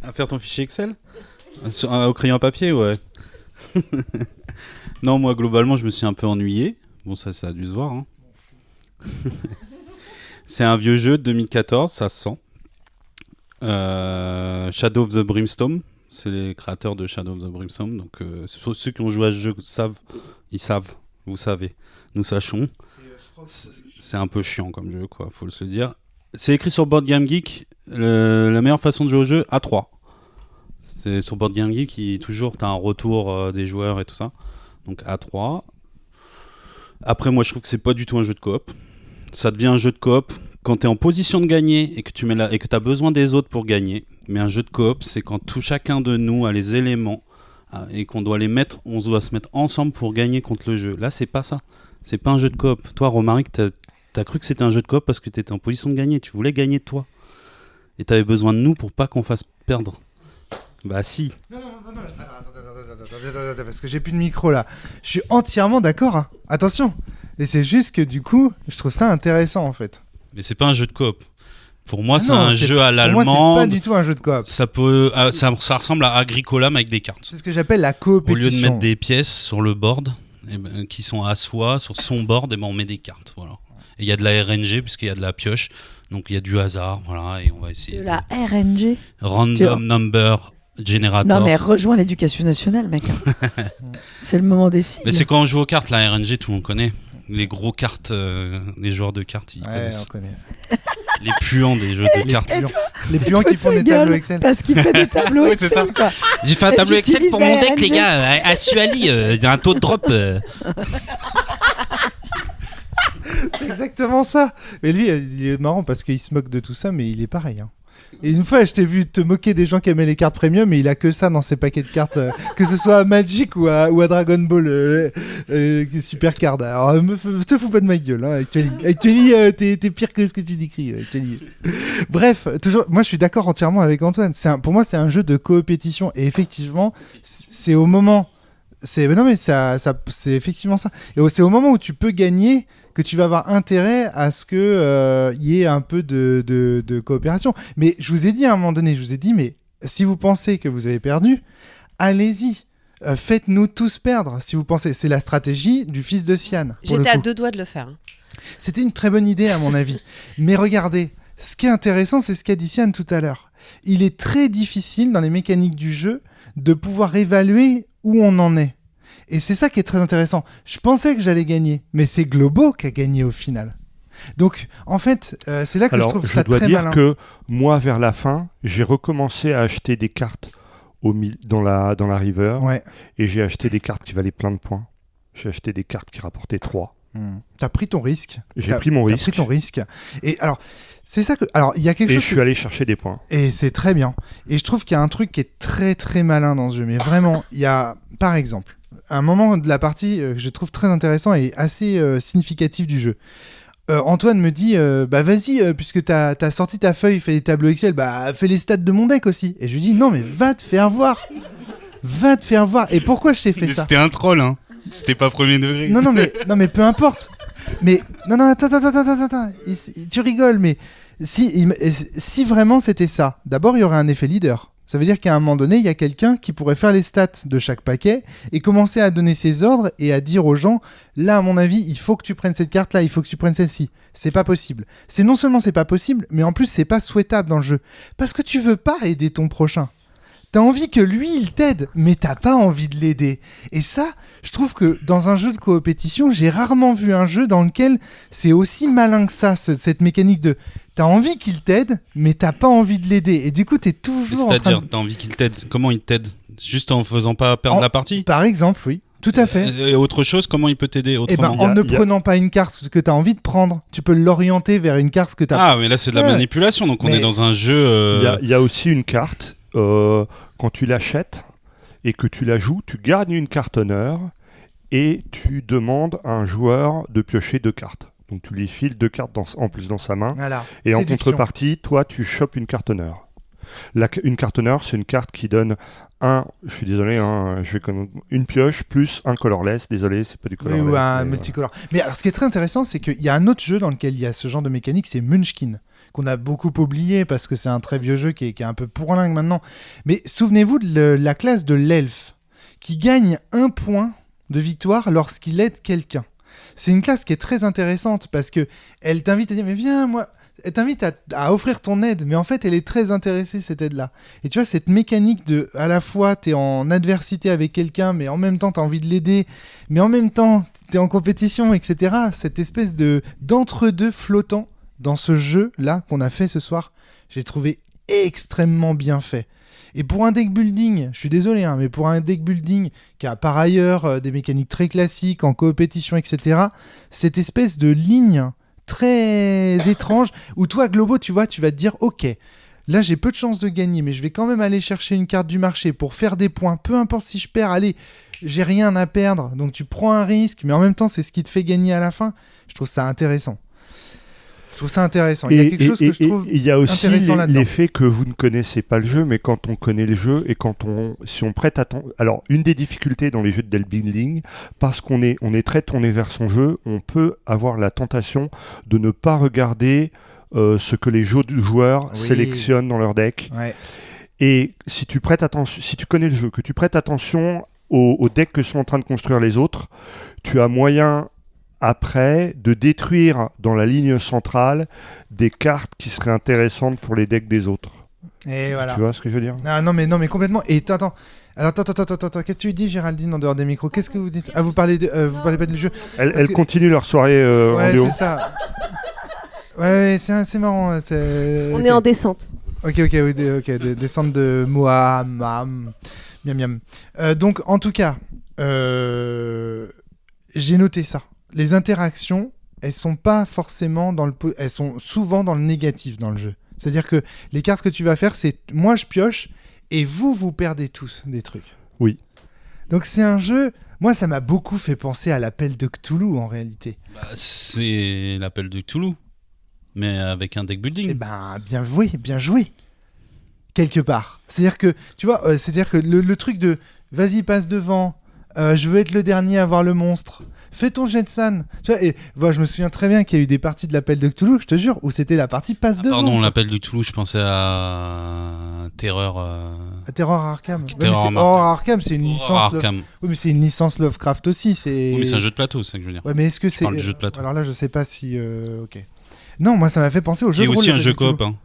À faire ton fichier Excel au crayon à papier, ouais. Non, moi, globalement, je me suis un peu ennuyé. Bon, ça a dû se voir. Hein. C'est un vieux jeu de 2014, ça se sent. Shadow of the Brimstone. C'est les créateurs de Shadow of the Brimstone. Donc, ceux qui ont joué à ce jeu savent. Ils savent. Vous savez. Nous sachons. C'est un peu chiant comme jeu, quoi. Faut se le dire. C'est écrit sur Board Game Geek. La meilleure façon de jouer au jeu, à 3. C'est sur Board Game Geek, toujours t'as un retour des joueurs et tout ça. Donc à 3. Après, moi, je trouve que c'est pas du tout un jeu de coop. Ça devient un jeu de coop quand t'es en position de gagner et que t'as besoin des autres pour gagner. Mais un jeu de coop, c'est quand chacun de nous a les éléments et qu'on doit on doit se mettre ensemble pour gagner contre le jeu. Là, c'est pas ça. C'est pas un jeu de coop. Toi, Romaric, t'as cru que c'était un jeu de coop parce que t'étais en position de gagner. Tu voulais gagner toi. Et t'avais besoin de nous pour pas qu'on fasse perdre. Bah si. Non. Attends, parce que j'ai plus de micro là. Je suis entièrement d'accord. Hein. Attention. Et c'est juste que du coup, je trouve ça intéressant en fait. Mais c'est pas un jeu de coop. Pour moi, c'est un jeu à l'allemande. Pour moi, c'est pas du tout un jeu de coop. Ça ressemble à Agricola mais avec des cartes. C'est ce que j'appelle la coopétition. Au lieu de mettre des pièces sur le board, qui sont à soi, sur son board, on met des cartes. Voilà. Et il y a de la RNG puisqu'il y a de la pioche. Donc il y a du hasard, voilà, et on va essayer. De la RNG. Random Number Generator. Non mais rejoins l'éducation nationale, mec. C'est le moment des signes. Mais c'est quand on joue aux cartes, la RNG, tout le monde connaît. Les gros cartes, les joueurs de cartes, ils connaissent. On connaît. Les puants des jeux de cartes. Les puants qui font des tableaux Excel. Parce qu'il fait des tableaux Excel. C'est ça. Quoi. J'ai fait un tableau Excel pour mon deck, RNG. les gars. À Suali, il y a un taux de drop. C'est exactement ça. Mais lui, il est marrant parce qu'il se moque de tout ça, mais il est pareil. Hein. Et une fois, je t'ai vu te moquer des gens qui aimaient les cartes premium, mais il a que ça dans ses paquets de cartes, que ce soit à Magic ou à Dragon Ball Super Card. Alors, te fous pas de ma gueule, hein, Actually, t'es pire que ce que tu décris. Bref, toujours, moi je suis d'accord entièrement avec Antoine. Pour moi, c'est un jeu de coopétition. Et effectivement, c'est au moment. C'est effectivement ça. Et c'est au moment où tu peux gagner que tu vas avoir intérêt à ce que y ait un peu de coopération. Mais je vous ai dit à un moment donné, mais si vous pensez que vous avez perdu, allez-y. Faites-nous tous perdre. Si vous pensez, c'est la stratégie du fils de Sian. J'étais à 2 doigts de le faire. C'était une très bonne idée à mon avis. Mais regardez, ce qui est intéressant, c'est ce qu'a dit Sian tout à l'heure. Il est très difficile dans les mécaniques du jeu de pouvoir évaluer où on en est. Et c'est ça qui est très intéressant. Je pensais que j'allais gagner, mais c'est Globo qui a gagné au final. Donc, en fait, c'est là que je trouve ça très malin. Alors, je dois dire que moi, vers la fin, j'ai recommencé à acheter des cartes dans la river. Ouais. Et j'ai acheté des cartes qui valaient plein de points. J'ai acheté des cartes qui rapportaient 3. T'as pris ton risque. J'ai pris mon risque. T'as pris ton risque. Et alors, c'est ça que... Alors, il y a quelque chose... Et je suis allé chercher des points. Et c'est très bien. Et je trouve qu'il y a un truc qui est très, très malin dans ce jeu. Mais vraiment, il y a, par exemple, un moment de la partie que je trouve très intéressant et assez significatif du jeu. Antoine me dit bah vas-y, puisque t'as sorti ta feuille, fais des tableaux Excel, bah fais les stats de mon deck aussi. Et je lui dis non mais va te faire voir. Et pourquoi je t'ai fait ça? C'était un troll, hein. C'était pas premier degré. Non mais peu importe. Mais non attends. Tu rigoles, mais si vraiment c'était ça, d'abord il y aurait un effet leader. Ça veut dire qu'à un moment donné, il y a quelqu'un qui pourrait faire les stats de chaque paquet et commencer à donner ses ordres et à dire aux gens, là, à mon avis, il faut que tu prennes cette carte-là, il faut que tu prennes celle-ci. C'est pas possible. Non seulement c'est pas possible, mais en plus, c'est pas souhaitable dans le jeu. Parce que tu veux pas aider ton prochain. T'as envie que lui, il t'aide, mais t'as pas envie de l'aider. Et ça, je trouve que dans un jeu de coopétition, j'ai rarement vu un jeu dans lequel c'est aussi malin que ça, cette mécanique de... T'as envie qu'il t'aide, mais t'as pas envie de l'aider. Et du coup, t'es toujours C'est-à-dire, t'as envie qu'il t'aide. Comment il t'aide? Juste en faisant pas perdre la partie? Par exemple, oui. Tout à fait. Et autre chose, comment il peut t'aider autrement? En ne prenant pas une carte que t'as envie de prendre. Tu peux l'orienter vers une carte que t'as... Ah, mais là, c'est de la manipulation. Donc, on est dans un jeu... Il y a aussi une carte, quand tu l'achètes et que tu la joues, tu gagnes une carte honneur et tu demandes à un joueur de piocher 2 cartes. Donc tu lui files 2 cartes en plus dans sa main. Voilà. Et en Séduction. contrepartie, toi, tu chopes une carte honneur. Une carte honneur, c'est une carte qui donne je suis désolé, une pioche plus un colorless. Désolé, c'est pas du colorless. Oui, ou un multicolore. Mais alors, ce qui est très intéressant, c'est qu'il y a un autre jeu dans lequel il y a ce genre de mécanique, c'est Munchkin, qu'on a beaucoup oublié parce que c'est un très vieux jeu qui est un peu pourringue maintenant. Mais souvenez-vous de la classe de l'elfe, qui gagne 1 point de victoire lorsqu'il aide quelqu'un. C'est une classe qui est très intéressante parce que elle t'invite à dire mais viens moi elle t'invite à offrir ton aide, mais en fait, elle est très intéressée, cette aide-là. Et tu vois, cette mécanique de, à la fois, t'es en adversité avec quelqu'un, mais en même temps, t'as envie de l'aider, mais en même temps, t'es en compétition, etc. Cette espèce d'entre-deux flottant dans ce jeu-là qu'on a fait ce soir, j'ai trouvé extrêmement bien fait. Et pour un deck building, je suis désolé, hein, mais pour un deck building qui a par ailleurs des mécaniques très classiques, en compétition, etc., cette espèce de ligne très étrange, où toi, Globo, tu vois, tu vas te dire, ok, là j'ai peu de chances de gagner, mais je vais quand même aller chercher une carte du marché pour faire des points, peu importe si je perds, allez, j'ai rien à perdre, donc tu prends un risque, mais en même temps, c'est ce qui te fait gagner à la fin. Je trouve ça intéressant. Il y a quelque chose que je trouve il y a aussi intéressant là-dedans. l'effet que vous ne connaissez pas le jeu, mais quand on connaît le jeu et si on prête attention. Alors, une des difficultés dans les jeux de deck building, parce qu'on est très tourné vers son jeu, on peut avoir la tentation de ne pas regarder ce que les joueurs sélectionnent dans leur deck. Ouais. Et si tu connais le jeu, que tu prêtes attention au deck que sont en train de construire les autres, tu as moyen après de détruire dans la ligne centrale des cartes qui seraient intéressantes pour les decks des autres. Et voilà. Tu vois ce que je veux dire ? Non, mais complètement. Et attends. Attends, qu'est-ce que tu dis, Géraldine, en dehors des micros ? Qu'est-ce que vous dites ? Ah, vous parlez pas du jeu. Elles continuent leur soirée en duo. Ouais, c'est ça. Ouais, c'est marrant. On est en descente. Ok, descente de Moam. Miam miam. Donc, en tout cas, j'ai noté ça. Les interactions, elles sont pas forcément elles sont souvent dans le négatif dans le jeu. C'est-à-dire que les cartes que tu vas faire, c'est moi je pioche et vous perdez tous des trucs. Oui. Donc c'est un jeu. Moi, ça m'a beaucoup fait penser à l'appel de Cthulhu en réalité. Bah, c'est l'appel de Cthulhu, mais avec un deck building. Eh ben, bien joué. Quelque part. C'est-à-dire que, tu vois, le truc de vas-y, passe devant, je veux être le dernier à voir le monstre. Fais ton jet de san. Tu vois, et je me souviens très bien qu'il y a eu des parties de l'appel de Cthulhu, je te jure, où c'était la partie passe devant. Pardon, l'appel de Cthulhu, je pensais à Terreur. Terror Arkham. Arkham, c'est une licence. Arkham. Oui, mais c'est une licence Lovecraft aussi. Oui, mais c'est un jeu de plateau, c'est ça que je veux dire. Ouais, mais est-ce que c'est. Parle du jeu de plateau. Alors là, je sais pas si. Ok. Non, moi, ça m'a fait penser au jeu de rôle. Il y a aussi un jeu coop. Hein.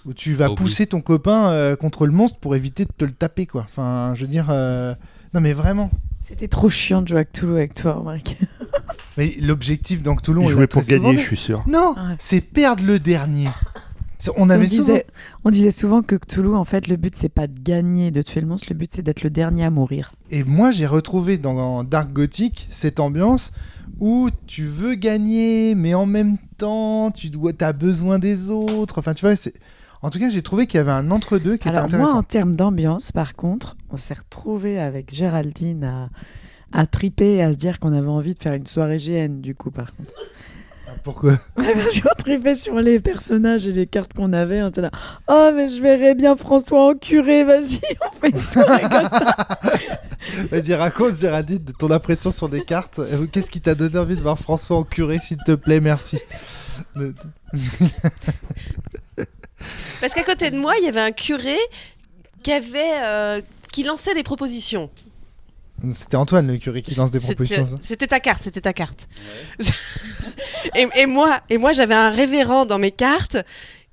Où tu vas pousser ton copain contre le monstre pour éviter de te le taper, quoi. Enfin, je veux dire. Non, mais vraiment. C'était trop chiant de jouer à Cthulhu avec toi, Marc. Mais l'objectif dans Cthulhu, on jouait pour gagner, je suis sûr. Non, c'est perdre le dernier. On disait souvent que Cthulhu, en fait, le but c'est pas de gagner, de tuer le monstre, le but c'est d'être le dernier à mourir. Et moi, j'ai retrouvé dans Dark Gothic cette ambiance où tu veux gagner, mais en même temps, t'as besoin des autres. Enfin, tu vois, en tout cas, j'ai trouvé qu'il y avait un entre-deux qui était intéressant. Moi, en termes d'ambiance, par contre, on s'est retrouvés avec Géraldine à triper et à se dire qu'on avait envie de faire une soirée GN, du coup, par contre. Pourquoi ? Parce qu'on tripait sur les personnages et les cartes qu'on avait. On était là, oh, mais je verrais bien François en curé, vas-y, on fait une soirée comme ça. Vas-y, raconte, Géraldine, de ton impression sur des cartes. Qu'est-ce qui t'a donné envie de voir François en curé, s'il te plaît, merci. Parce qu'à côté de moi, il y avait un curé qui lançait des propositions. C'était Antoine, le curé, qui lance des propositions. C'était ta carte. Ouais. et moi, j'avais un révérend dans mes cartes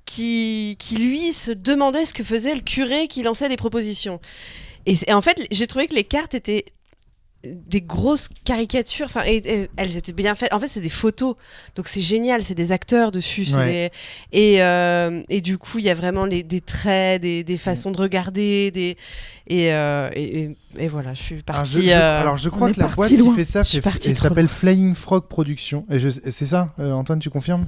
qui lui se demandait ce que faisait le curé qui lançait des propositions. Et en fait, j'ai trouvé que les cartes étaient des grosses caricatures, enfin, et elles étaient bien faites. En fait, c'est des photos, donc c'est génial, c'est des acteurs dessus. Ouais. Et du coup, il y a vraiment des traits, des façons de regarder, et voilà, je suis partie. Alors, je crois que la boîte qui fait ça s'appelle Flying Frog Productions. C'est ça, Antoine, tu confirmes ?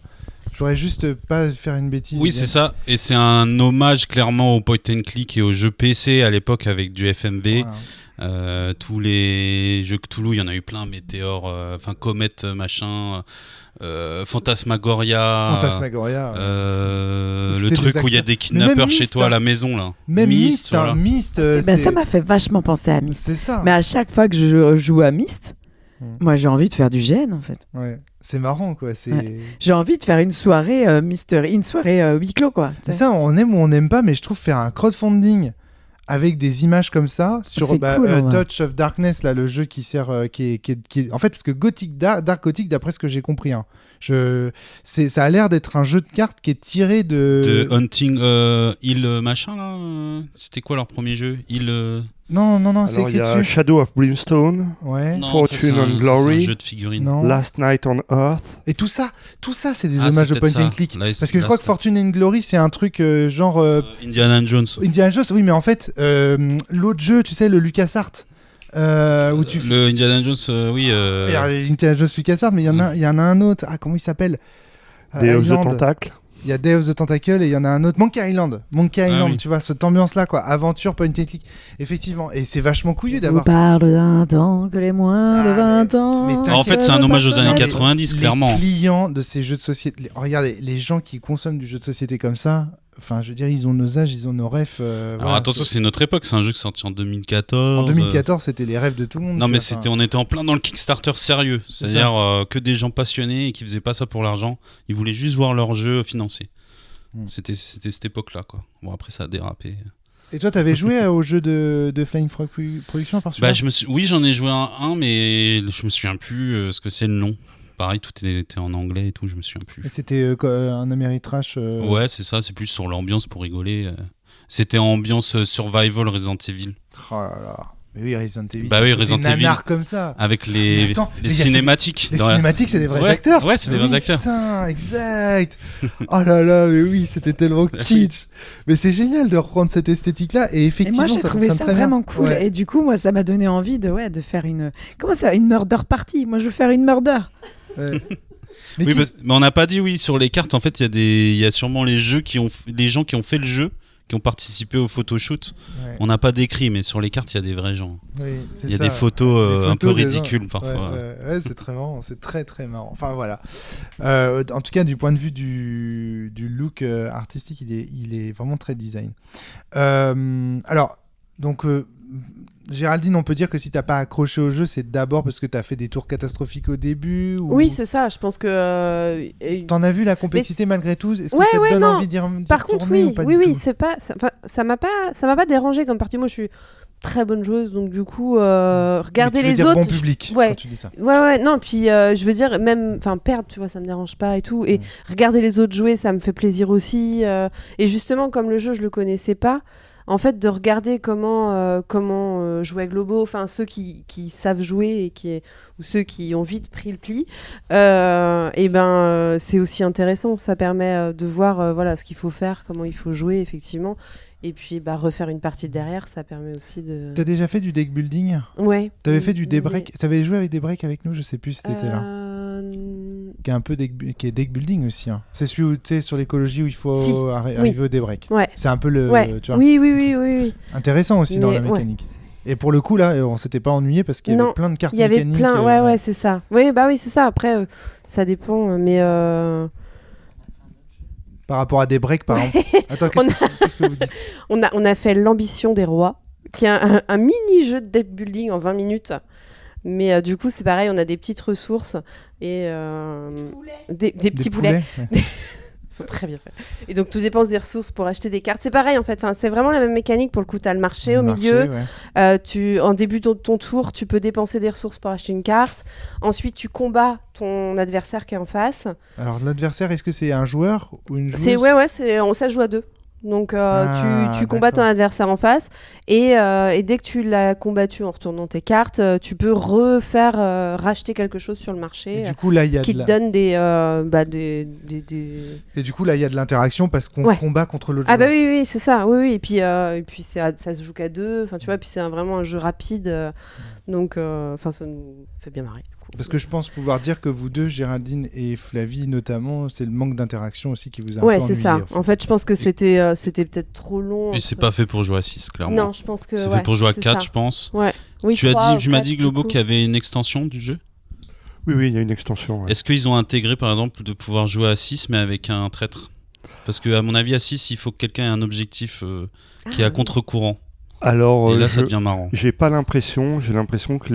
J'aurais juste pas faire une bêtise. Oui, c'est ça. Et c'est un hommage clairement au point and click et aux jeux PC à l'époque avec du FMV. Voilà. Tous les jeux Cthulhu, il y en a eu plein, Météor, Comet, machin, Phantasmagoria. Le truc où il y a des kidnappeurs chez toi à la maison, là. Même Myst. Voilà. Ça m'a fait vachement penser à Myst. C'est ça. Mais à chaque fois que je joue à Myst, moi j'ai envie de faire du GN en fait. Ouais. C'est marrant, quoi. J'ai envie de faire une soirée mystery, une soirée huis clos, quoi. C'est ça, on aime ou on n'aime pas, mais je trouve faire un crowdfunding avec des images comme ça sur C'est cool, en vrai. Touch of Darkness, là, le jeu qui sert, qui est... En fait, parce que Dark Gothic, d'après ce que j'ai compris, hein, ça a l'air d'être un jeu de cartes qui est tiré De Hunting Hill machin là. C'était quoi leur premier jeu? Non, c'est Alors, il écrit y a dessus. Shadow of Brimstone, Ouais. Non, Fortune ça, c'est and un Glory. jeu de figurines. Non. Last Night on Earth. Et tout ça, c'est des Ah, hommages c'est de point peut-être and ça. click. Last- Parce que je crois Last- que Fortune and Glory, c'est un truc genre Indiana Jones. Indiana Jones. Oui, mais en fait, l'autre jeu, tu sais, le LucasArts, où tu Le Indiana Jones, oui. Il y a Indiana Jones LucasArts, mais il y en a un autre. Ah, comment il s'appelle? Day of the Island. Tentacle. Il y a Day of the Tentacle et il y en a un autre, Monkey Island, oui. tu vois, cette ambiance-là, quoi, aventure, point and click, effectivement, et c'est vachement couillu On d'avoir. parle d'un temps que les moins de 20 ans. mais En fait, c'est un hommage aux années Non, 90, clairement. Les clients de ces jeux de société, regardez, les gens qui consomment du jeu de société comme ça, enfin, je veux dire, ils ont nos âges, ils ont nos rêves. Alors voilà, attention, c'est notre époque, c'est un jeu qui est sorti en 2014. En 2014, c'était les rêves de tout le monde. Non, tu mais vois, enfin. on était en plein dans le Kickstarter sérieux. C'est C'est-à-dire que des gens passionnés et qui faisaient pas ça pour l'argent. Ils voulaient juste voir leur jeu financé. C'était cette époque-là, quoi. Bon, après, ça a dérapé. Et toi, t'avais joué au jeu de Flying Frog Productions par celui-là? Oui, j'en ai joué un, mais je me souviens plus ce que c'est le nom. Pareil, tout était en anglais et tout, je me souviens plus. Et c'était un Ameritrash. Ouais, c'est ça, c'est plus sur l'ambiance pour rigoler. C'était ambiance survival Resident Evil. Oh là là. Mais oui, Resident Evil. Bah oui, Des Resident Evil. nanars comme ça. Avec Mais les attends, mais il y a cinématiques. Les dans la- cinématiques, c'est des vrais Ouais, acteurs. ouais, c'est des Mais vrais oui, acteurs. Putain, exact. Oh là là, mais oui, c'était tellement kitsch. Mais c'est génial de reprendre cette esthétique-là et Et effectivement, moi, j'ai ça trouvé fonctionne ça très bien. vraiment cool. Ouais. Et du coup, moi, ça m'a donné envie de faire une. Comment ça, une murder party? Moi, je veux faire une murder. Ouais. Mais Oui, qui- mais on n'a pas dit oui sur les cartes. En fait, il y a sûrement les gens qui ont fait le jeu, qui ont participé au photoshoot. Ouais. On n'a pas décrit, mais sur les cartes, il y a des vrais gens. Oui, c'est Il y a ça. des photos, Des un peu photos des gens. ridicules parfois. Ouais, c'est très marrant, c'est très très marrant. Enfin voilà. En tout cas, du point de vue du look artistique, il est vraiment très design. Alors, donc, Géraldine, on peut dire que si t'as pas accroché au jeu, c'est d'abord parce que t'as fait des tours catastrophiques au début ou... Oui, c'est ça. Je pense que. T'en as vu la complexité malgré tout? Est-ce que Ouais, ça te ouais, donne non. envie d'y Par contre, retourner oui, ou pas oui, du oui, tout c'est pas. Ça m'a pas dérangé comme partie. Moi, je suis très bonne joueuse, donc du coup, regarder Mais tu veux les dire autres. bon public Ouais. quand tu dis ça. Ouais, non, puis je veux dire, même, enfin, perdre, tu vois, ça me dérange pas et tout. Et regarder les autres jouer, ça me fait plaisir aussi. Et justement, comme le jeu, je le connaissais pas, en fait, de regarder comment jouer Globo, enfin, ceux qui savent jouer ou ceux qui ont vite pris le pli, et ben, c'est aussi intéressant. Ça permet de voir, voilà, ce qu'il faut faire, comment il faut jouer, effectivement. Et puis, refaire une partie derrière, ça permet aussi de. T'as déjà fait du deck building? Ouais. T'avais fait du Mais- break? T'avais joué avec des breaks avec nous? Je sais plus si t'étais là. Qui est un peu qui est deck building aussi. Hein. C'est celui où tu sais sur l'écologie où il faut Si. arriver au break. Ouais. C'est un peu le Ouais. tu vois, Oui. intéressant aussi dans Mais la ouais. mécanique. Et pour le coup là, on s'était pas ennuyé parce qu'il y avait Non, plein de cartes Il y avait mécaniques. plein, ouais, c'est ça. Oui, oui, c'est ça. Après, ça dépend, mais Par rapport à des breaks par exemple. Attends, qu'est-ce que vous dites? on a fait l'ambition des rois, qui est un mini-jeu de deck building en 20 minutes. Mais du coup, c'est pareil, on a des petites ressources et des petits poulets. Ouais. Ils sont très bien faits. Et donc, tu dépenses des ressources pour acheter des cartes. C'est pareil, en fait. Enfin, c'est vraiment la même mécanique. Pour le coup, tu as le marché au milieu. Ouais. En début de ton tour, tu peux dépenser des ressources pour acheter une carte. Ensuite, tu combats ton adversaire qui est en face. Alors l'adversaire, est-ce que c'est un joueur ou une joueuse? Ça se joue à deux. Donc, Ah, tu combats ton d'accord. adversaire en face. Et dès que tu l'as combattu en retournant tes cartes, tu peux racheter quelque chose sur le marché Et du coup là, il y a qui de te la... donne des. Et du coup là, il y a de l'interaction parce qu'on Ouais. combat contre l'autre Ah bah joueur. oui, c'est ça. Oui. Et puis ça se joue qu'à deux. Enfin, tu vois, puis c'est vraiment un jeu rapide. Donc, ça nous fait bien marrer. du coup. Parce que je pense pouvoir dire que vous deux, Géraldine et Flavie notamment, c'est le manque d'interaction aussi qui vous a un Ouais, peu c'est ennuyé, ça. En fait, je pense que c'était peut-être trop long. Et c'est pas fait pour jouer à 6, clairement. Non, je pense que. C'est ouais, fait pour jouer à c'est 4, ça. je pense. Oui, Tu trois ou m'as quatre, dit, du Globo, coup. qu'il y avait une extension du jeu. Oui, il y a une extension. Ouais. Est-ce qu'ils ont intégré, par exemple, de pouvoir jouer à 6, mais avec un traître? Parce qu'à mon avis, à 6, il faut que quelqu'un ait un objectif qui est à oui. contre-courant. Alors, Et là, ça devient marrant. j'ai pas l'impression. J'ai l'impression que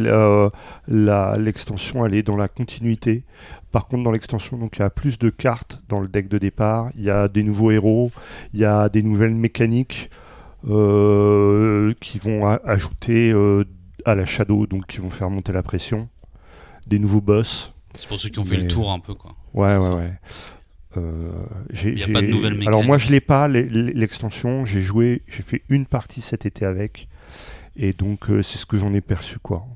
l'extension, elle est dans la continuité. Par contre, dans l'extension, donc il y a plus de cartes dans le deck de départ. Il y a des nouveaux héros. Il y a des nouvelles mécaniques. qui vont ajouter à la shadow, donc qui vont faire monter la pression, des nouveaux boss. C'est pour ceux qui ont fait le tour un peu, quoi. Ouais. Il n'y a pas de nouvelles mécaniques. Alors moi je l'ai pas l'extension, j'ai fait une partie cet été avec, et donc c'est ce que j'en ai perçu, quoi.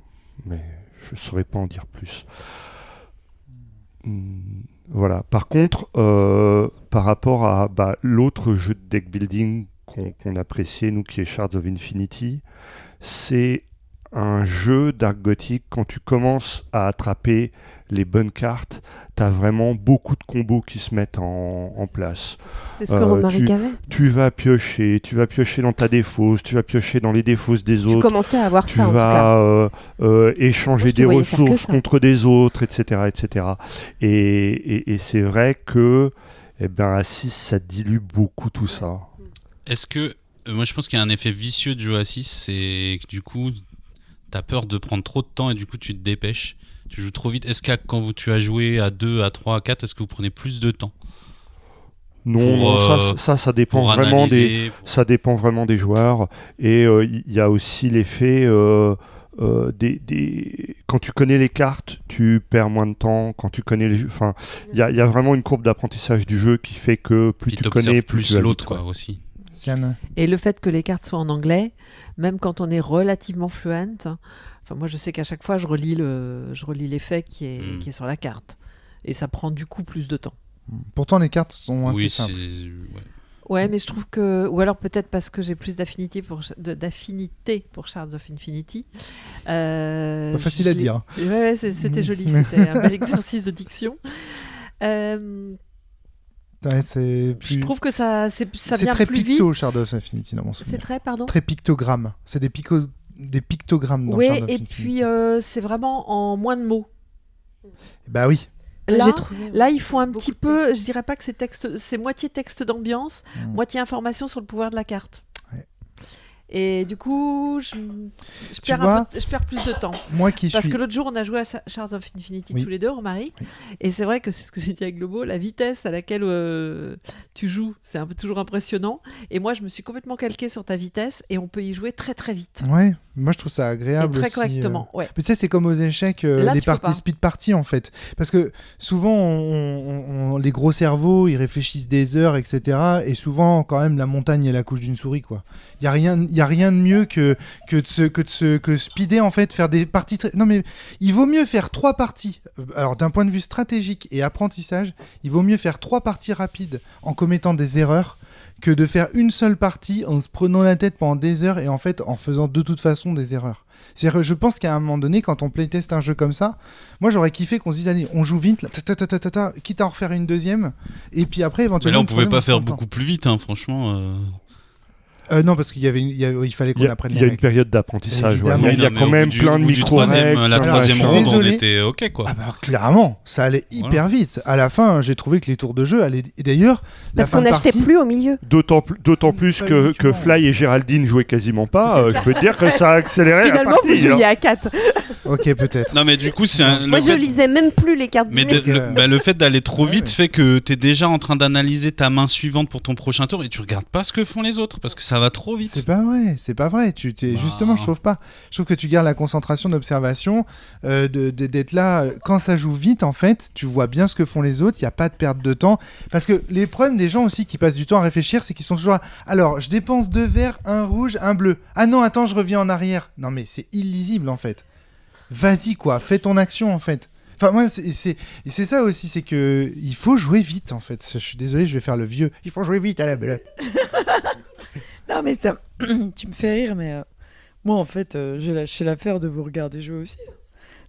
Mais je saurais pas en dire plus. Voilà. Par contre, par rapport à l'autre jeu de deck building qu'on appréciait, nous, qui est Shards of Infinity, c'est un jeu Dark Gothic. Quand tu commences à attraper les bonnes cartes, tu as vraiment beaucoup de combos qui se mettent en place. C'est ce que Romaric avait. Tu vas piocher dans ta défausse, tu vas piocher dans les défausses des autres. Tu commençais à avoir tu ça, en tout cas. Tu vas échanger des ressources contre des autres, etc. etc. Et c'est vrai que à 6, ça dilue beaucoup tout ça. Est-ce que... moi, je pense qu'il y a un effet vicieux de jouer à 6, c'est que du coup, t'as peur de prendre trop de temps et du coup, tu te dépêches. Tu joues trop vite. Est-ce que quand tu as joué à 2, à 3, à 4, est-ce que vous prenez plus de temps ? Non, ça dépend vraiment ça dépend vraiment des joueurs. Et il y a aussi l'effet quand tu connais les cartes, tu perds moins de temps. Quand tu connais les jeux, enfin, il y a vraiment une courbe d'apprentissage du jeu qui fait que plus tu connais, plus tu l'autre, quoi, aussi. Et le fait que les cartes soient en anglais, même quand on est relativement fluent, enfin moi je sais qu'à chaque fois je relis l'effet qui est sur la carte, et ça prend du coup plus de temps. Pourtant les cartes sont assez simples. Ouais, mais je trouve que... Ou alors peut-être parce que j'ai plus d'affinité pour Shards of Infinity. Pas facile à dire. Ouais, c'était joli, c'était un bel exercice de diction. Je trouve que ça vient plus vite. C'est très picto, Shards of Infinity, dans mon souvenir. C'est très, pardon ? Très pictogramme. C'est des pictogrammes dans Shards of Infinity. Oui, et puis c'est vraiment en moins de mots. Bah oui. Là, ils font un petit peu, je dirais pas que c'est moitié texte d'ambiance, moitié information sur le pouvoir de la carte. Ouais. Et du coup, je perds plus de temps. Parce que l'autre jour, on a joué à Shards of Infinity tous les deux, Romaric. Oui. Et c'est vrai que c'est ce que j'ai dit avec Globo, la vitesse à laquelle tu joues, c'est toujours impressionnant. Et moi, je me suis complètement calquée sur ta vitesse et on peut y jouer très très vite. Ouais. Moi, je trouve ça agréable et très aussi. Correctement, ouais. Mais tu sais, c'est comme aux échecs, les speed parties, en fait. Parce que souvent, les gros cerveaux, ils réfléchissent des heures, etc. Et souvent, quand même, la montagne est la couche d'une souris, quoi. Il y a rien de mieux que speeder, en fait, faire des parties... Non, mais il vaut mieux faire 3 parties. Alors, d'un point de vue stratégique et apprentissage, il vaut mieux faire 3 parties rapides en commettant des erreurs que de faire une seule partie en se prenant la tête pendant des heures et en fait en faisant de toute façon des erreurs. C'est-à-dire, je pense qu'à un moment donné, quand on playteste un jeu comme ça, moi j'aurais kiffé qu'on se dise allez, on joue vite, là, quitte à en refaire une deuxième, et puis après éventuellement. Mais là on pouvait pas faire beaucoup plus vite, hein, franchement. Non, parce qu'il fallait qu'on apprenne les règles. Il y a une période d'apprentissage. Ouais. Il y a quand même plein de micro-règles. La troisième ronde, on était OK, quoi. Ah bah, clairement, ça allait hyper vite. À la fin, j'ai trouvé que les tours de jeu allaient... Et d'ailleurs, parce qu'on n'achetait plus au milieu. D'autant plus que Fly et Géraldine jouaient quasiment pas. Je peux te dire que ça a accéléré. Finalement, vous jouiez à 4. Ok, peut-être. Non, mais du coup, c'est moi, je lisais même plus les cartes. Mais le fait d'aller trop vite fait que t'es déjà en train d'analyser ta main suivante pour ton prochain tour et tu regardes pas ce que font les autres parce que ça va trop vite. C'est pas vrai. Justement, je trouve pas. Je trouve que tu gardes la concentration d'observation, d'être là. Quand ça joue vite, en fait, tu vois bien ce que font les autres. Il n'y a pas de perte de temps. Parce que les problèmes des gens aussi qui passent du temps à réfléchir, c'est qu'ils sont toujours là. Alors, je dépense 2 verts, 1 rouge, 1 bleu. Ah non, attends, je reviens en arrière. Non, mais c'est illisible, en fait. Vas-y, quoi. Fais ton action, en fait. Enfin, moi, c'est ça aussi, c'est que il faut jouer vite, en fait. Je suis désolé, je vais faire le vieux. Il faut jouer vite à la belle. Non, mais tu me fais rire, mais moi, en fait, j'ai lâché l'affaire de vous regarder jouer aussi.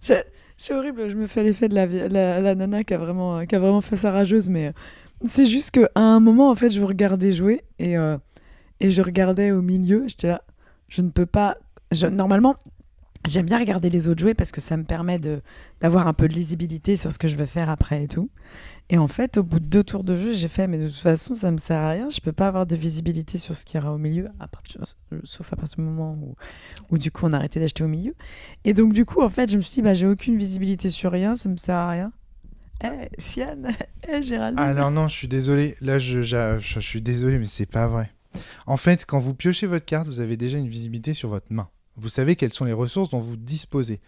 C'est horrible, je me fais l'effet de la nana qui a vraiment fait sa rageuse, mais c'est juste qu'à un moment, en fait, je vous regardais jouer et je regardais au milieu, j'étais là, je ne peux pas... Normalement, j'aime bien regarder les autres jouer parce que ça me permet d'avoir un peu de lisibilité sur ce que je vais faire après et tout. Et en fait, au bout de 2 tours de jeu, j'ai fait, mais de toute façon, ça me sert à rien. Je peux pas avoir de visibilité sur ce qu'il y aura au milieu, sauf à partir du moment où du coup, on a arrêté d'acheter au milieu. Et donc, du coup, en fait, je me suis dit, j'ai aucune visibilité sur rien, ça me sert à rien. Sian, Géraldine. Alors non, je suis désolé. Là, je suis désolé, mais c'est pas vrai. En fait, quand vous piochez votre carte, vous avez déjà une visibilité sur votre main. Vous savez quelles sont les ressources dont vous disposez.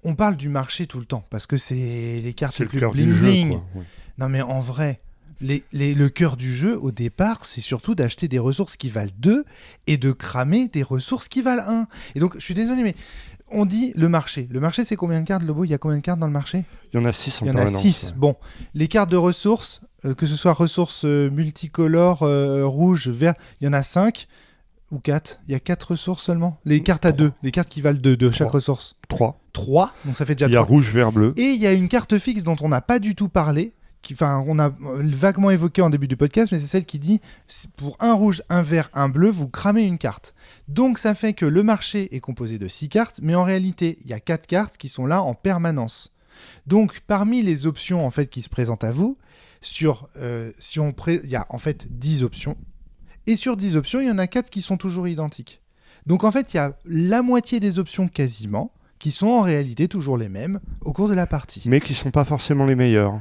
On parle du marché tout le temps, parce que c'est les cartes C'est les le plus cœur du jeu, bling-bling. quoi. Oui. Non mais en vrai, le cœur du jeu, au départ, c'est surtout d'acheter des ressources qui valent 2 et de cramer des ressources qui valent 1. Et donc, je suis désolé, mais on dit le marché. Le marché, c'est combien de cartes, Lobo ? Il y a combien de cartes dans le marché ? Il y en a 6 en Il y en a permanence. 6. Ouais. Bon, les cartes de ressources, que ce soit ressources multicolores, rouge, vert, il y en a 5 ou 4. Il y a 4 ressources seulement. Les cartes à 2, les cartes qui valent 2 de chaque 3. ressource. 3. 3, donc ça fait déjà Il y a 3. rouge, vert, bleu. Et il y a une carte fixe dont on n'a pas du tout parlé, on a vaguement évoqué en début du podcast, mais c'est celle qui dit pour un rouge, un vert, un bleu, vous cramez une carte. Donc ça fait que le marché est composé de 6 cartes, mais en réalité, il y a 4 cartes qui sont là en permanence. Donc parmi les options en fait qui se présentent à vous, il y a en fait 10 options. Et sur 10 options, il y en a 4 qui sont toujours identiques. Donc en fait, il y a la moitié des options quasiment qui sont en réalité toujours les mêmes au cours de la partie. Mais qui ne sont pas forcément les meilleurs.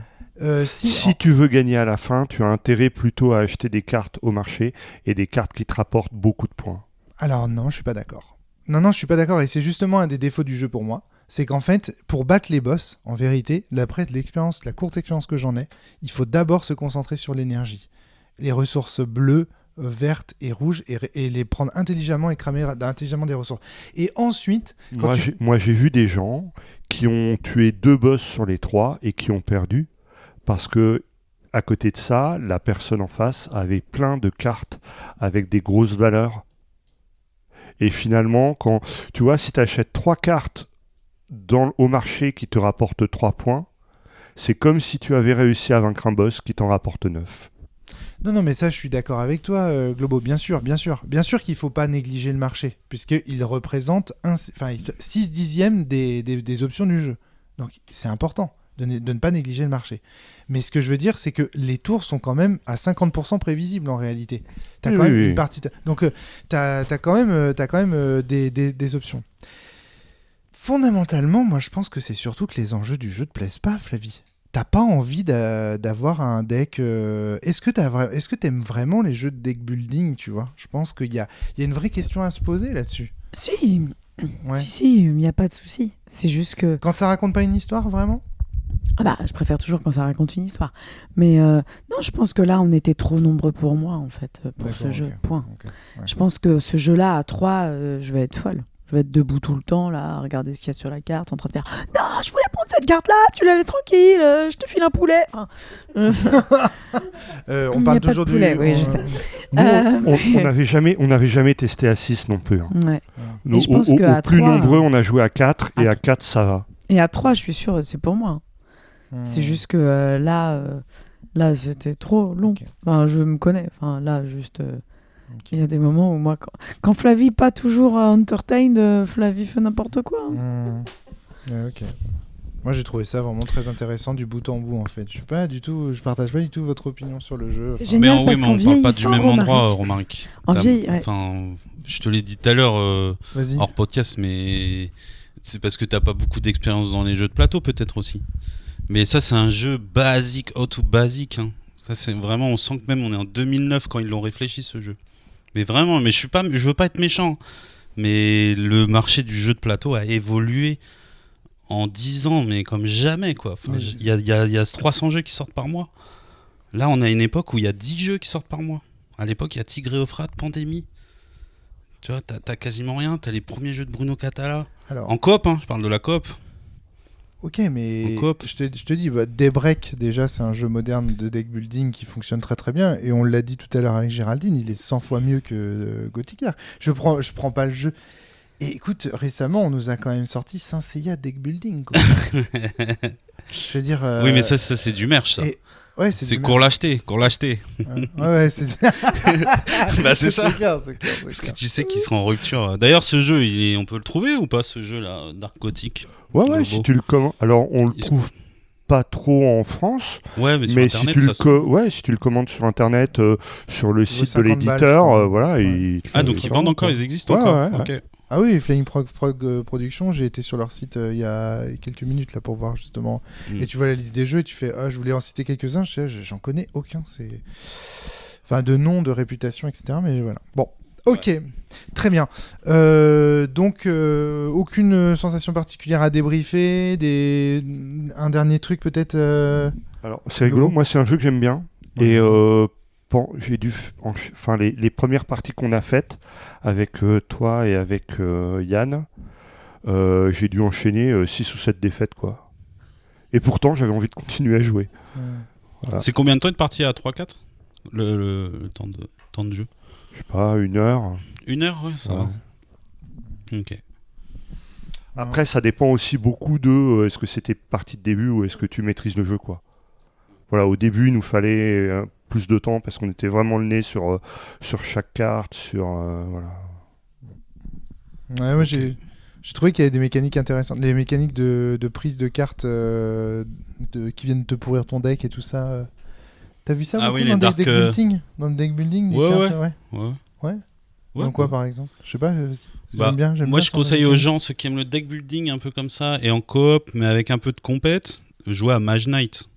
Si tu veux gagner à la fin, tu as intérêt plutôt à acheter des cartes au marché et des cartes qui te rapportent beaucoup de points. Alors non, je suis pas d'accord. Non, je suis pas d'accord et c'est justement un des défauts du jeu pour moi. C'est qu'en fait, pour battre les boss, en vérité, d'après l'expérience, la courte expérience que j'en ai, il faut d'abord se concentrer sur l'énergie. Les ressources bleues, vertes et rouges et les prendre intelligemment et cramer intelligemment des ressources. Et ensuite... Moi, j'ai vu des gens qui ont tué 2 boss sur les 3 et qui ont perdu parce que à côté de ça, la personne en face avait plein de cartes avec des grosses valeurs. Et finalement, tu vois, si tu achètes 3 cartes au marché qui te rapportent 3 points, c'est comme si tu avais réussi à vaincre un boss qui t'en rapporte 9. Non, mais ça, je suis d'accord avec toi, Globo, bien sûr. Bien sûr qu'il ne faut pas négliger le marché, puisqu'il représente 6 dixièmes des options du jeu. Donc, c'est important de ne pas négliger le marché. Mais ce que je veux dire, c'est que les tours sont quand même à 50% prévisibles en réalité. Tu as quand même une partie... Donc, tu as quand même des options. Fondamentalement, moi, je pense que c'est surtout que les enjeux du jeu te plaisent pas, Flavie. T'as pas envie d'avoir un deck... Est-ce que t'aimes vraiment les jeux de deck building, tu vois ? Je pense qu'il y a une vraie question à se poser là-dessus. Si, Ouais. si, il n'y a pas de souci. C'est juste que... Quand ça raconte pas une histoire, vraiment ? je préfère toujours quand ça raconte une histoire. Mais non, je pense que là, on était trop nombreux pour moi, en fait, pour ce jeu. Point. Okay, ouais. Je pense que ce jeu-là, à 3, je vais être folle. Je vais être debout tout le temps, là, à regarder ce qu'il y a sur la carte, en train de faire « Non, je voulais prendre cette carte-là, tu la laisses tranquille, je te file un poulet. » On parle toujours du... poulet, oui, je sais. Nous, on n'avait jamais testé à 6 non plus. Hein. Ouais. Nous, Et je pense qu'à au plus 3, nombreux, on a joué à 4, et à 4, ça va. Et à 3, je suis sûre, c'est pour moi. C'est juste que là, c'était trop long. Okay. Enfin, je me connais. Enfin, là, juste... Il y a des moments où moi, quand Flavie pas toujours entertained, Flavie fait n'importe quoi. Ok. Moi, j'ai trouvé ça vraiment très intéressant du bout en bout, en fait. Je partage pas du tout votre opinion sur le jeu. C'est génial parce qu'en on parle pas du vieillissant, même endroit, Romaric. Ouais. Enfin, je te l'ai dit tout à l'heure Vas-y. hors podcast, mais c'est parce que t'as pas beaucoup d'expérience dans les jeux de plateau, peut-être aussi. Mais ça, c'est un jeu basique, tout basique. Hein. Ça, c'est vraiment, on sent que même on est en 2009 quand ils l'ont réfléchi, ce jeu. Mais vraiment, mais je veux pas être méchant. Mais le marché du jeu de plateau a évolué en 10 ans, mais comme jamais, quoi. Enfin, il y a 300 jeux qui sortent par mois. Là, on a une époque où il y a 10 jeux qui sortent par mois. À l'époque, il y a Tigre et Euphrate, Pandémie. Tu vois, t'as quasiment rien. T'as les premiers jeux de Bruno Catala. Alors, en coop, hein, je parle de la coop. Ok, mais En coop. je te dis, Daybreak, déjà, c'est un jeu moderne de deck building qui fonctionne très très bien. Et on l'a dit tout à l'heure avec Géraldine, il est 100 fois mieux que Gothic Gear. Je prends pas le jeu. Et écoute, récemment, on nous a quand même sorti Saint Seiya deck building. Quoi. Je veux dire. Oui, mais ça c'est du merch, ça. Ouais, c'est qu'on l'acheter. Ouais, c'est. Bah, c'est ça. Clair, parce que tu sais qu'il sera en rupture. D'ailleurs, ce jeu, on peut le trouver ou pas, ce jeu-là, Dark Gothic? Ouais, si tu le commandes. Alors, on le trouve pas trop en France. Ouais, mais sur Internet, si tu le commandes sur Internet, sur le site de 50 l'éditeur, balles, voilà. Ouais. Donc ils vendent encore, ils existent encore. Ouais. Okay. Ah oui, Flying Frog Productions, j'ai été sur leur site il y a quelques minutes là pour voir justement. Et tu vois la liste des jeux et tu fais je voulais en citer quelques-uns, j'en connais aucun. Enfin, de nom, de réputation, etc. Mais voilà. Bon, ok. Très bien. Donc, aucune sensation particulière à débriefer. Un dernier truc peut-être. Alors, c'est rigolo. Moi, c'est un jeu que j'aime bien. Ouais. Et j'ai dû, enfin, les premières parties qu'on a faites avec toi et avec Yann, j'ai dû enchaîner 6 ou 7 défaites, quoi. Et pourtant, j'avais envie de continuer à jouer. Voilà. C'est combien de temps de partie à 3-4 le temps de jeu? Je sais pas, 1 heure. 1 heure, ouais, ça Ouais. va. Ok. Après, ça dépend aussi beaucoup de est-ce que c'était partie de début ou est-ce que tu maîtrises le jeu, quoi. Voilà, au début, il nous fallait plus de temps parce qu'on était vraiment le nez sur chaque carte, voilà. Ouais, moi j'ai trouvé qu'il y avait des mécaniques intéressantes. Les mécaniques de prise de cartes qui viennent te pourrir ton deck et tout ça. T'as vu ça Ah beaucoup oui, les dans dark, deck building Dans le deck building, les Ouais, cartes, ouais. Ouais. Ouais, Dans quoi par exemple? Je sais pas. Bah, j'aime bien. moi, je ça, conseille les aux mécaniques. gens, ceux qui aiment le deck building un peu comme ça, et en coop, mais avec un peu de compète, jouer à Mage Knight.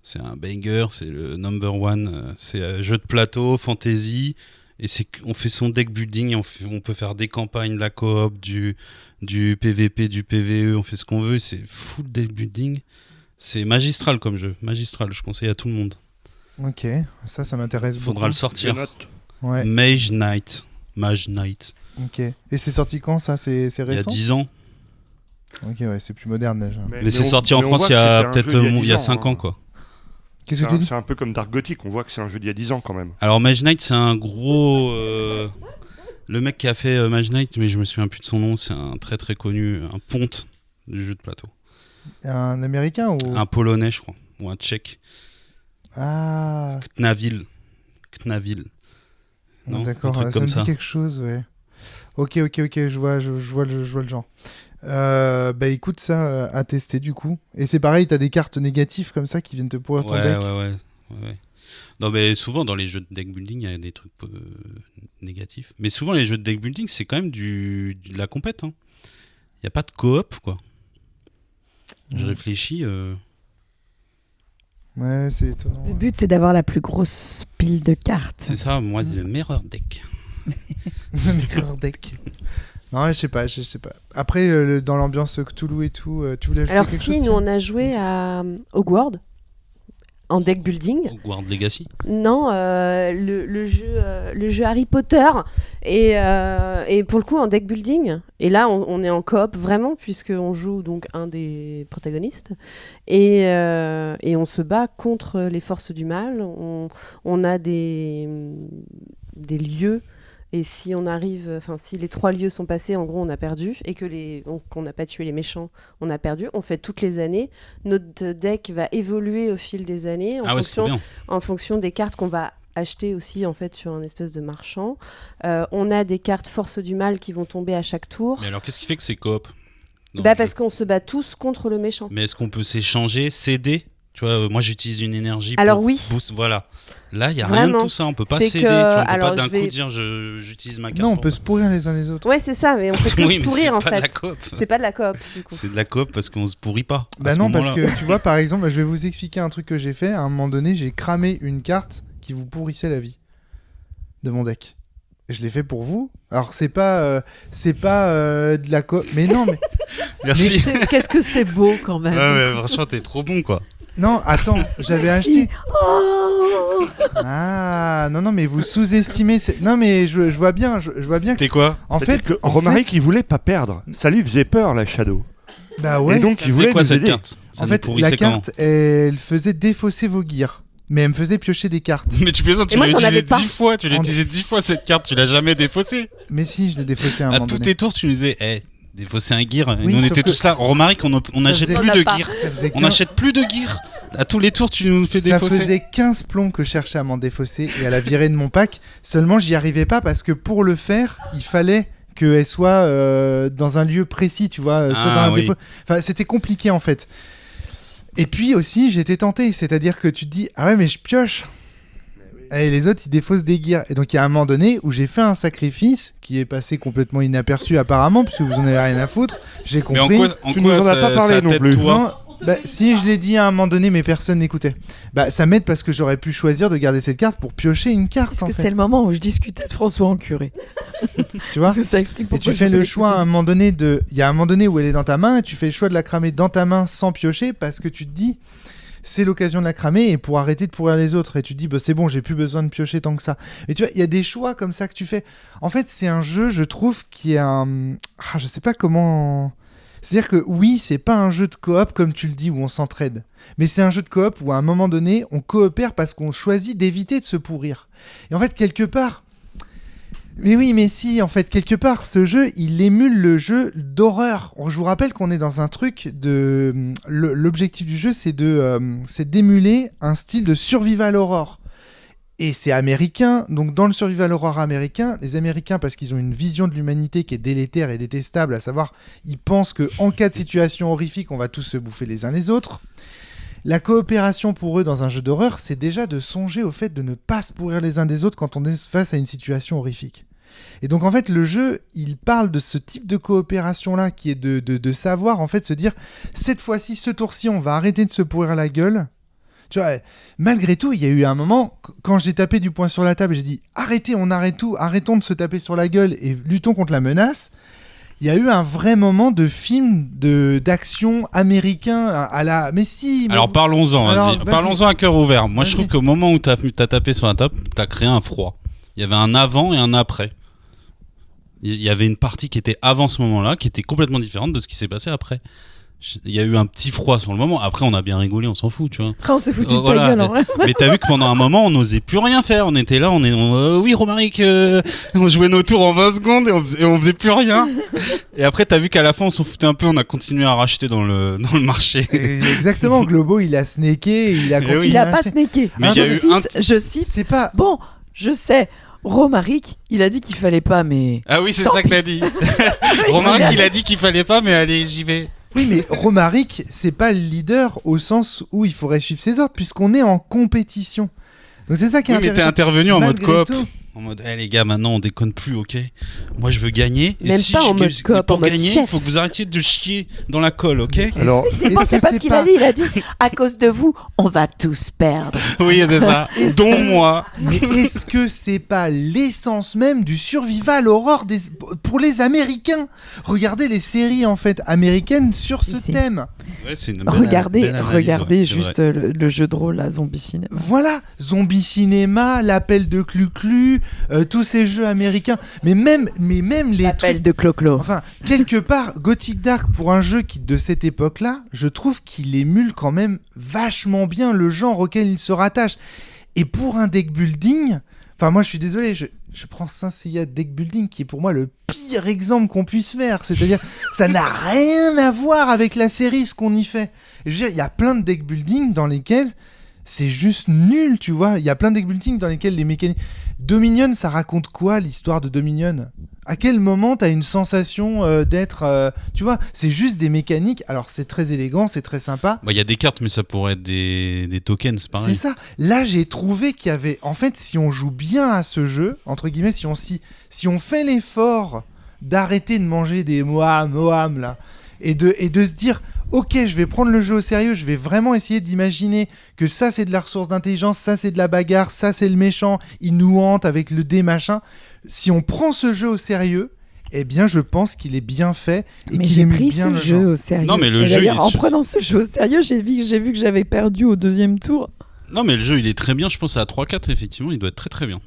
C'est un banger, c'est le number one. C'est un jeu de plateau, fantasy, et on fait son deck building, et on peut faire des campagnes, de la coop, du PVP, du PVE, on fait ce qu'on veut, c'est full deck building. C'est magistral comme jeu, magistral, je conseille à tout le monde. Ok, ça m'intéresse beaucoup. Faudra le sortir. Ouais. Mage Knight. Ok. Et c'est sorti quand ça? C'est Il y a récent? 10 ans. Ok, ouais, c'est plus moderne déjà. Mais c'est sorti en France il y a peut-être il y a 5 ans, quoi. Qu'est-ce que tu dis? C'est un peu comme Dark Gothic, on voit que c'est un jeu d'il y a 10 ans quand même. Alors Mage Knight, c'est un gros... Le mec qui a fait Mage Knight, mais je me souviens plus de son nom, c'est un très très connu, un ponte du jeu de plateau. Un américain ou Un polonais, je crois, ou un tchèque. Ah, Knavil. Non, d'accord, un truc ça comme me dit ça. quelque chose, ouais. Ok, je vois le genre. Bah écoute, ça à tester du coup. Et c'est pareil, t'as des cartes négatives comme ça qui viennent te pourrir ton deck. Ouais. Non, mais souvent dans les jeux de deck building, il y a des trucs négatifs. Mais souvent les jeux de deck building, c'est quand même de la compète. Hein. Il n'y a pas de coop, quoi. Je réfléchis. Ouais, c'est étonnant. Le but, c'est d'avoir la plus grosse pile de cartes. C'est ça, moi, c'est le meilleur deck. Le meilleur deck. Non, je sais pas. Après, dans l'ambiance Cthulhu et tout, tu voulais ajouter Alors quelque si, chose? nous on a joué à Hogwarts en deck building. Hogwarts Legacy. Non, le jeu Harry Potter et pour le coup en deck building. Et là, on est en coop vraiment puisqu'on joue donc un des protagonistes et on se bat contre les forces du mal. On a des lieux. Et si on arrive, enfin si les 3 lieux sont passés, en gros on a perdu, et qu'on n'a pas tué les méchants, on a perdu. On fait toutes les années. Notre deck va évoluer au fil des années en fonction des cartes qu'on va acheter aussi en fait sur un espèce de marchand. On a des cartes force du mal qui vont tomber à chaque tour. Mais alors, qu'est-ce qui fait que c'est coop? Parce qu'on se bat tous contre le méchant. Mais est-ce qu'on peut s'échanger, céder? Tu vois, moi j'utilise une énergie Alors pour oui. boost, voilà. Là, il n'y a Vraiment. rien de tout ça. On peut pas C'est céder. que- Tu vois, on peut alors, pas d'un je vais- coup dire j'utilise ma carte. Non, on pour peut ça. se pourrir les uns les autres. Ouais, c'est ça, mais on fait que Oui, se mais pourrir c'est en pas de la fait. coop. C'est pas de la coop du coup. C'est de la coop parce qu'on se pourrit pas. à Bah ce non, parce moment-là. que tu vois, par exemple, je vais vous expliquer un truc que j'ai fait. À un moment donné, j'ai cramé une carte qui vous pourrissait la vie de mon deck. Je l'ai fait pour vous. Alors, c'est pas de la coop. Mais non, mais. Merci. Qu'est-ce que c'est beau quand même. Ouais, franchement, t'es trop bon, quoi. Non, attends, j'avais Merci. acheté. Oh Ah, non, mais vous sous-estimez. Non, mais je vois bien, je vois bien que. C'était quoi? En fait, Romaric, il voulait pas perdre. Ça lui faisait peur, la Shadow. bah ouais. Et donc, Ça il faisait voulait quoi nous cette aider. carte? Ça En nous fait, pourrissait la carte, elle faisait défausser vos gears. Mais elle me faisait piocher des cartes. Mais tu plaisantes, tu Et moi, l'as j'en utilisé avais pas. 10 fois. Tu l'as En- utilisé 10 fois cette carte. Tu l'as jamais défaussée. Mais si, je l'ai défaussé à un À moment tous donné. tes tours, tu nous disais, défausser un gear. Et Oui, nous, on sauf était que tous là. Romaric, on ça n'achète faisait- plus On de n'a pas. gear. Ça faisait On 15 n'achète plus de gear. À tous les tours, tu nous fais Ça défausser. faisait 15 plombs que je cherchais à m'en défausser et à la virer de mon pack. Seulement, j'y arrivais pas parce que pour le faire, il fallait qu'elle soit dans un lieu précis, tu vois. Soit Ah, dans un oui. défaut. Enfin, c'était compliqué en fait. Et puis aussi, j'étais tenté. C'est-à-dire que tu te dis, ah ouais, mais je pioche. Et les autres, ils défaussent des gears. Et donc, il y a un moment donné où j'ai fait un sacrifice qui est passé complètement inaperçu apparemment, puisque vous en avez rien à foutre. J'ai Mais en compris. quoi, Tu nous en as pas parlé non plus. toi Bah, si je l'ai dit à un moment donné, mais personne n'écoutait. Bah, ça m'aide parce que j'aurais pu choisir de garder cette carte pour piocher une carte. Est-ce en que fait. c'est le moment où je discutais de François en curé? Tu vois? Parce que ça explique Et pourquoi tu fais le choix à un moment donné de. Il y a un moment donné où elle est dans ta main et tu fais le choix de la cramer dans ta main sans piocher parce que tu te dis c'est l'occasion de la cramer et pour arrêter de pourrir les autres. Et tu te dis bah, c'est bon, j'ai plus besoin de piocher tant que ça. Et tu vois, il y a des choix comme ça que tu fais. En fait, c'est un jeu, je trouve, qui est un. Ah, je sais pas comment. C'est-à-dire que oui, c'est pas un jeu de coop comme tu le dis où on s'entraide. Mais c'est un jeu de coop où à un moment donné, on coopère parce qu'on choisit d'éviter de se pourrir. Et en fait, quelque part. Mais oui, mais si, en fait, quelque part, ce jeu, il émule le jeu d'horreur. Je vous rappelle qu'on est dans un truc de... L'objectif du jeu, c'est d'émuler un style de survival horror. Et c'est américain, donc dans le survival horror américain, les Américains, parce qu'ils ont une vision de l'humanité qui est délétère et détestable, à savoir, ils pensent qu'en cas de situation horrifique, on va tous se bouffer les uns les autres. La coopération pour eux dans un jeu d'horreur, c'est déjà de songer au fait de ne pas se pourrir les uns des autres quand on est face à une situation horrifique. Et donc en fait, le jeu, il parle de ce type de coopération-là, qui est de savoir, en fait, se dire, cette fois-ci, ce tour-ci, on va arrêter de se pourrir la gueule. Tu vois, malgré tout, il y a eu un moment, quand j'ai tapé du poing sur la table, j'ai dit, arrêtez, on arrête tout, arrêtons de se taper sur la gueule et luttons contre la menace. Il y a eu un vrai moment de film d'action américain à la... Mais si... Mais Alors parlons-en, Alors, vas-y. Parlons-en à cœur ouvert. Moi, je Vas-y. trouve qu'au moment où t'as tapé sur la table, t'as créé un froid. Il y avait un avant et un après. Il y avait une partie qui était avant ce moment-là, qui était complètement différente de ce qui s'est passé après. Il y a eu un petit froid sur le moment. Après, on a bien rigolé, on s'en fout, tu vois. Après, on s'est foutu de Voilà, ta gueule, en vrai. Mais t'as vu que pendant un moment, on n'osait plus rien faire. On était là, oui, Romaric, on jouait nos tours en 20 secondes et on faisait plus rien. Et après, t'as vu qu'à la fin, on s'en foutait un peu. On a continué à racheter dans le marché. Exactement, Globo, il a snaké, il a Eh oui. continué Il à a pas acheter. snaké. Mais il y a eu Je cite, C'est pas... bon, je sais, Romaric, il a dit qu'il fallait pas, mais... Ah oui, c'est Tant ça que pis. t'as dit. Romaric, il a dit qu'il fallait pas, mais allez, j'y vais. Oui, mais Romaric, c'est pas le leader au sens où il faudrait suivre ses ordres, puisqu'on est en compétition. Donc c'est ça qui est Oui, mais t'es intéressant. intervenu en mode Malgré coop. tout. En mode, les gars, maintenant on déconne plus, ok? Moi je veux gagner. Et Même si pas en je- mode coop, pour en mode gagner, il chef. faut que vous arrêtiez de chier dans la colle, ok? Alors, Non, c'est pas ce qu'il a dit. Il a dit, à cause de vous, on va tous perdre. Oui, c'est ça. Est-ce Dont que- moi. Mais est-ce que c'est pas l'essence même du survival horror pour les Américains? Regardez les séries en fait américaines sur ce Si. thème. Ouais, c'est une Regardez, belle analyse, regardez ouais, c'est juste vrai. le jeu de rôle, la Zombie Cinéma. Voilà, Zombie Cinéma, l'appel de Clu-Clu, tous ces jeux américains. Mais même les L'appel trucs... de Clo-Clo. Enfin, quelque part, Gothic Dark, pour un jeu qui de cette époque-là, je trouve qu'il émule quand même vachement bien le genre auquel il se rattache. Et pour un deck building, enfin moi je suis désolé, je prends Saint Seiya Deck Building qui est pour moi le pire exemple qu'on puisse faire. C'est-à-dire, ça n'a rien à voir avec la série ce qu'on y fait. Et je veux dire, il y a plein de deck building dans lesquels c'est juste nul, tu vois. Il y a plein de deck building dans lesquels les mécaniques... Dominion, ça raconte quoi l'histoire de Dominion? À quel moment t'as une sensation d'être... tu vois, c'est juste des mécaniques. Alors c'est très élégant, c'est très sympa. Bah, il y a des cartes, mais ça pourrait être des tokens, c'est C'est pareil. ça. Là, j'ai trouvé qu'il y avait... En fait, si on joue bien à ce jeu, entre guillemets, si on fait l'effort d'arrêter de manger des Moam, là, et de se dire... Ok, je vais prendre le jeu au sérieux, je vais vraiment essayer d'imaginer que ça c'est de la ressource d'intelligence, ça c'est de la bagarre, ça c'est le méchant, il nous hante avec le dé machin. Si on prend ce jeu au sérieux, eh bien je pense qu'il est bien fait et Mais qu'il j'ai émule pris bien ce le jeu genre. au sérieux. Non, mais le Et jeu, d'ailleurs, il est en su- prenant ce jeu au sérieux, j'ai vu que j'avais perdu au deuxième tour. Non, mais le jeu il est très bien. Je pense à 3-4, effectivement, il doit être très très bien.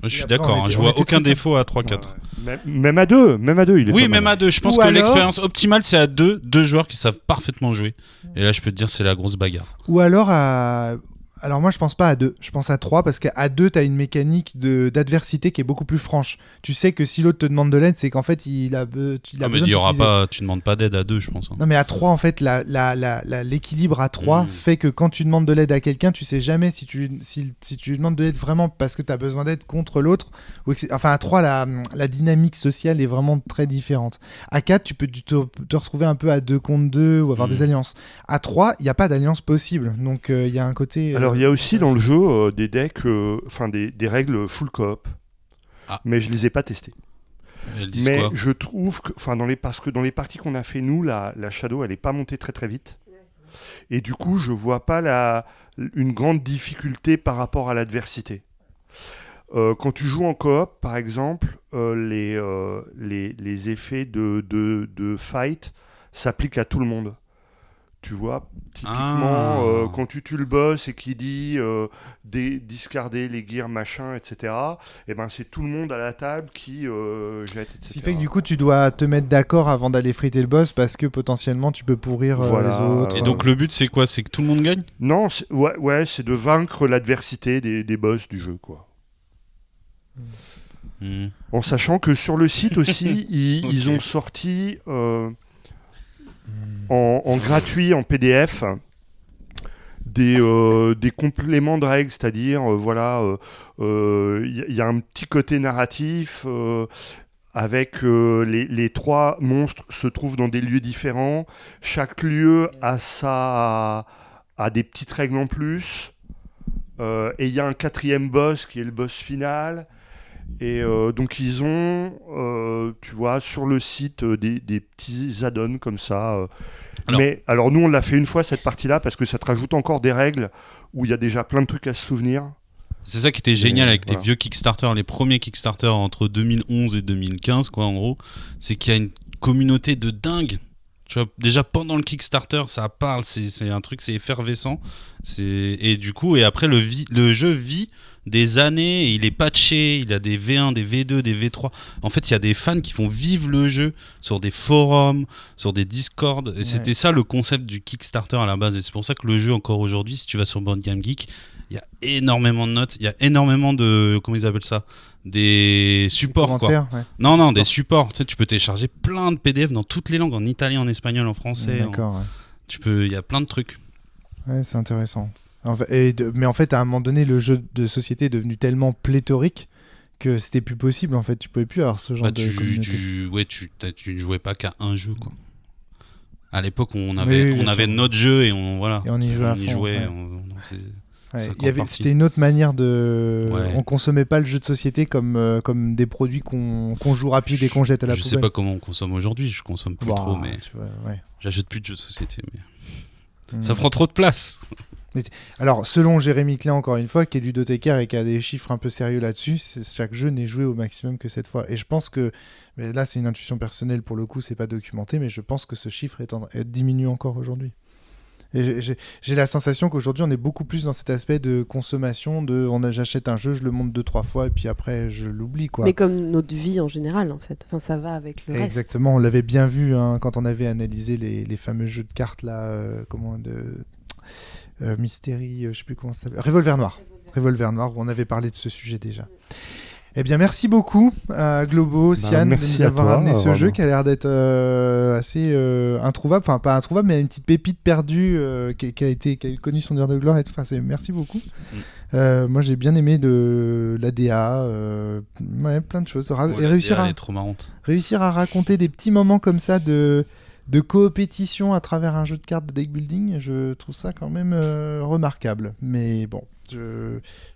Moi, je Et suis après, d'accord, on hein, était- je on vois était aucun très défaut à 3-4. même à deux, il est Oui, pas même mal. à 2. Je pense Ou que alors- l'expérience optimale c'est à 2 joueurs qui savent parfaitement jouer. Et là, je peux te dire, c'est la grosse bagarre. Ou alors à... Alors moi je pense pas à 2, je pense à 3 parce qu'à 2 t'as une mécanique d'adversité qui est beaucoup plus franche. Tu sais que si l'autre te demande de l'aide, c'est qu'en fait il a Ah, besoin mais il y aura d'utiliser- pas, tu demandes pas d'aide à 2, je pense. hein. Non mais à 3 en fait l'équilibre à 3 fait que quand tu demandes de l'aide à quelqu'un, tu sais jamais si tu lui demandes de l'aide vraiment parce que tu as besoin d'aide contre l'autre enfin à 3 la dynamique sociale est vraiment très différente. À 4 tu peux te retrouver un peu à 2 contre 2 ou avoir des alliances. À 3, il n'y a pas d'alliance possible. Donc il y a un côté Alors il y a aussi dans le jeu des decks, enfin des règles full coop, Ah. mais je les ai pas testées. Elles disent Mais quoi? je trouve que, parce que dans les parties qu'on a fait nous, la Shadow elle est pas montée très très vite. Et du coup, je vois pas une grande difficulté par rapport à l'adversité. Quand tu joues en coop, par exemple, les effets de fight s'appliquent à tout le monde. Tu vois, typiquement, quand tu tues le boss et qu'il dit discarder les gears, machin, etc., et ben c'est tout le monde à la table qui jette, etc. Ce qui fait que du coup, tu dois te mettre d'accord avant d'aller friter le boss parce que potentiellement, tu peux pourrir les autres. Et donc, le but, c'est quoi? C'est que tout le monde gagne? Non, c'est de vaincre l'adversité des boss du jeu, quoi. En sachant que sur le site aussi, ils ont sorti en gratuit, en PDF, des compléments de règles, c'est-à-dire, y a un petit côté narratif avec les 3 monstres se trouvent dans des lieux différents. Chaque lieu a des petites règles en plus. Et il y a un 4e boss qui est le boss final. Et donc ils ont, tu vois, sur le site des petits add-ons comme ça. Alors nous on l'a fait une fois cette partie-là parce que ça te rajoute encore des règles où il y a déjà plein de trucs à se souvenir. C'est ça qui était génial avec les vieux Kickstarter, les premiers Kickstarter entre 2011 et 2015, quoi, en gros. C'est qu'il y a une communauté de dingue. Tu vois, déjà pendant le Kickstarter, ça parle, c'est un truc, c'est effervescent. Et du coup, et après, le jeu vit des années, et il est patché, il a des V1, des V2, des V3. En fait, il y a des fans qui font vivre le jeu sur des forums, sur des Discord. Et c'était ça le concept du Kickstarter à la base. Et c'est pour ça que le jeu, encore aujourd'hui, si tu vas sur Board Game Geek, il y a énormément de notes, il y a énormément de, comment ils appellent ça, des supports, quoi. Ouais. Non, des supports. Tu sais, tu peux télécharger plein de PDF dans toutes les langues, en italien, en espagnol, en français. D'accord. Il y a plein de trucs. Ouais, c'est intéressant. Mais en fait, à un moment donné, le jeu de société est devenu tellement pléthorique que c'était plus possible. En fait, tu pouvais plus avoir ce genre de communauté. Tu ne jouais pas qu'à un jeu, quoi. À l'époque, on avait notre jeu et on y jouait à fond. Ouais. C'était une autre manière de. Ouais. On consommait pas le jeu de société comme des produits qu'on joue rapide et qu'on jette à la poubelle. Je sais pas comment on consomme aujourd'hui. Je consomme plus trop, mais tu vois, ouais. J'achète plus de jeux de société. Mais ça prend trop de place. Alors, selon Jérémy Klein, encore une fois, qui est ludothécaire et qui a des chiffres un peu sérieux là-dessus, chaque jeu n'est joué au maximum que 7 fois. Et je pense que, mais là c'est une intuition personnelle pour le coup, c'est pas documenté, mais je pense que ce chiffre diminue encore aujourd'hui. Et j'ai la sensation qu'aujourd'hui on est beaucoup plus dans cet aspect de consommation, j'achète un jeu, je le monte 2-3 fois et puis après je l'oublie, quoi. Mais comme notre vie en général, en fait. Enfin, ça va avec le reste. Exactement, on l'avait bien vu quand on avait analysé les fameux jeux de cartes là, Mystery, je sais plus comment ça s'appelle, Revolver Noir, où on avait parlé de ce sujet déjà. Eh bien, merci beaucoup à Globo, Sian, de nous avoir amené ce jeu qui a l'air d'être assez introuvable, enfin pas introuvable, mais une petite pépite perdue qui a connu son heure de gloire. Merci beaucoup. Moi, j'ai bien aimé de l'ADA, plein de choses. Et elle est trop marrante. Réussir à raconter des petits moments comme ça de coopétition à travers un jeu de cartes de deck building, je trouve ça quand même remarquable. Mais bon,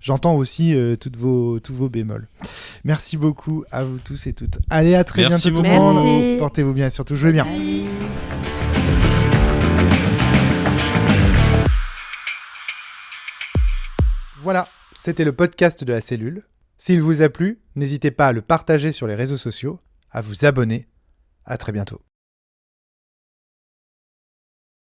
j'entends aussi tous vos bémols. Merci beaucoup à vous tous et toutes. Allez, à très bientôt tout le monde. Portez-vous bien et surtout jouez bien. Voilà, c'était le podcast de la cellule. S'il vous a plu, n'hésitez pas à le partager sur les réseaux sociaux, à vous abonner. À très bientôt.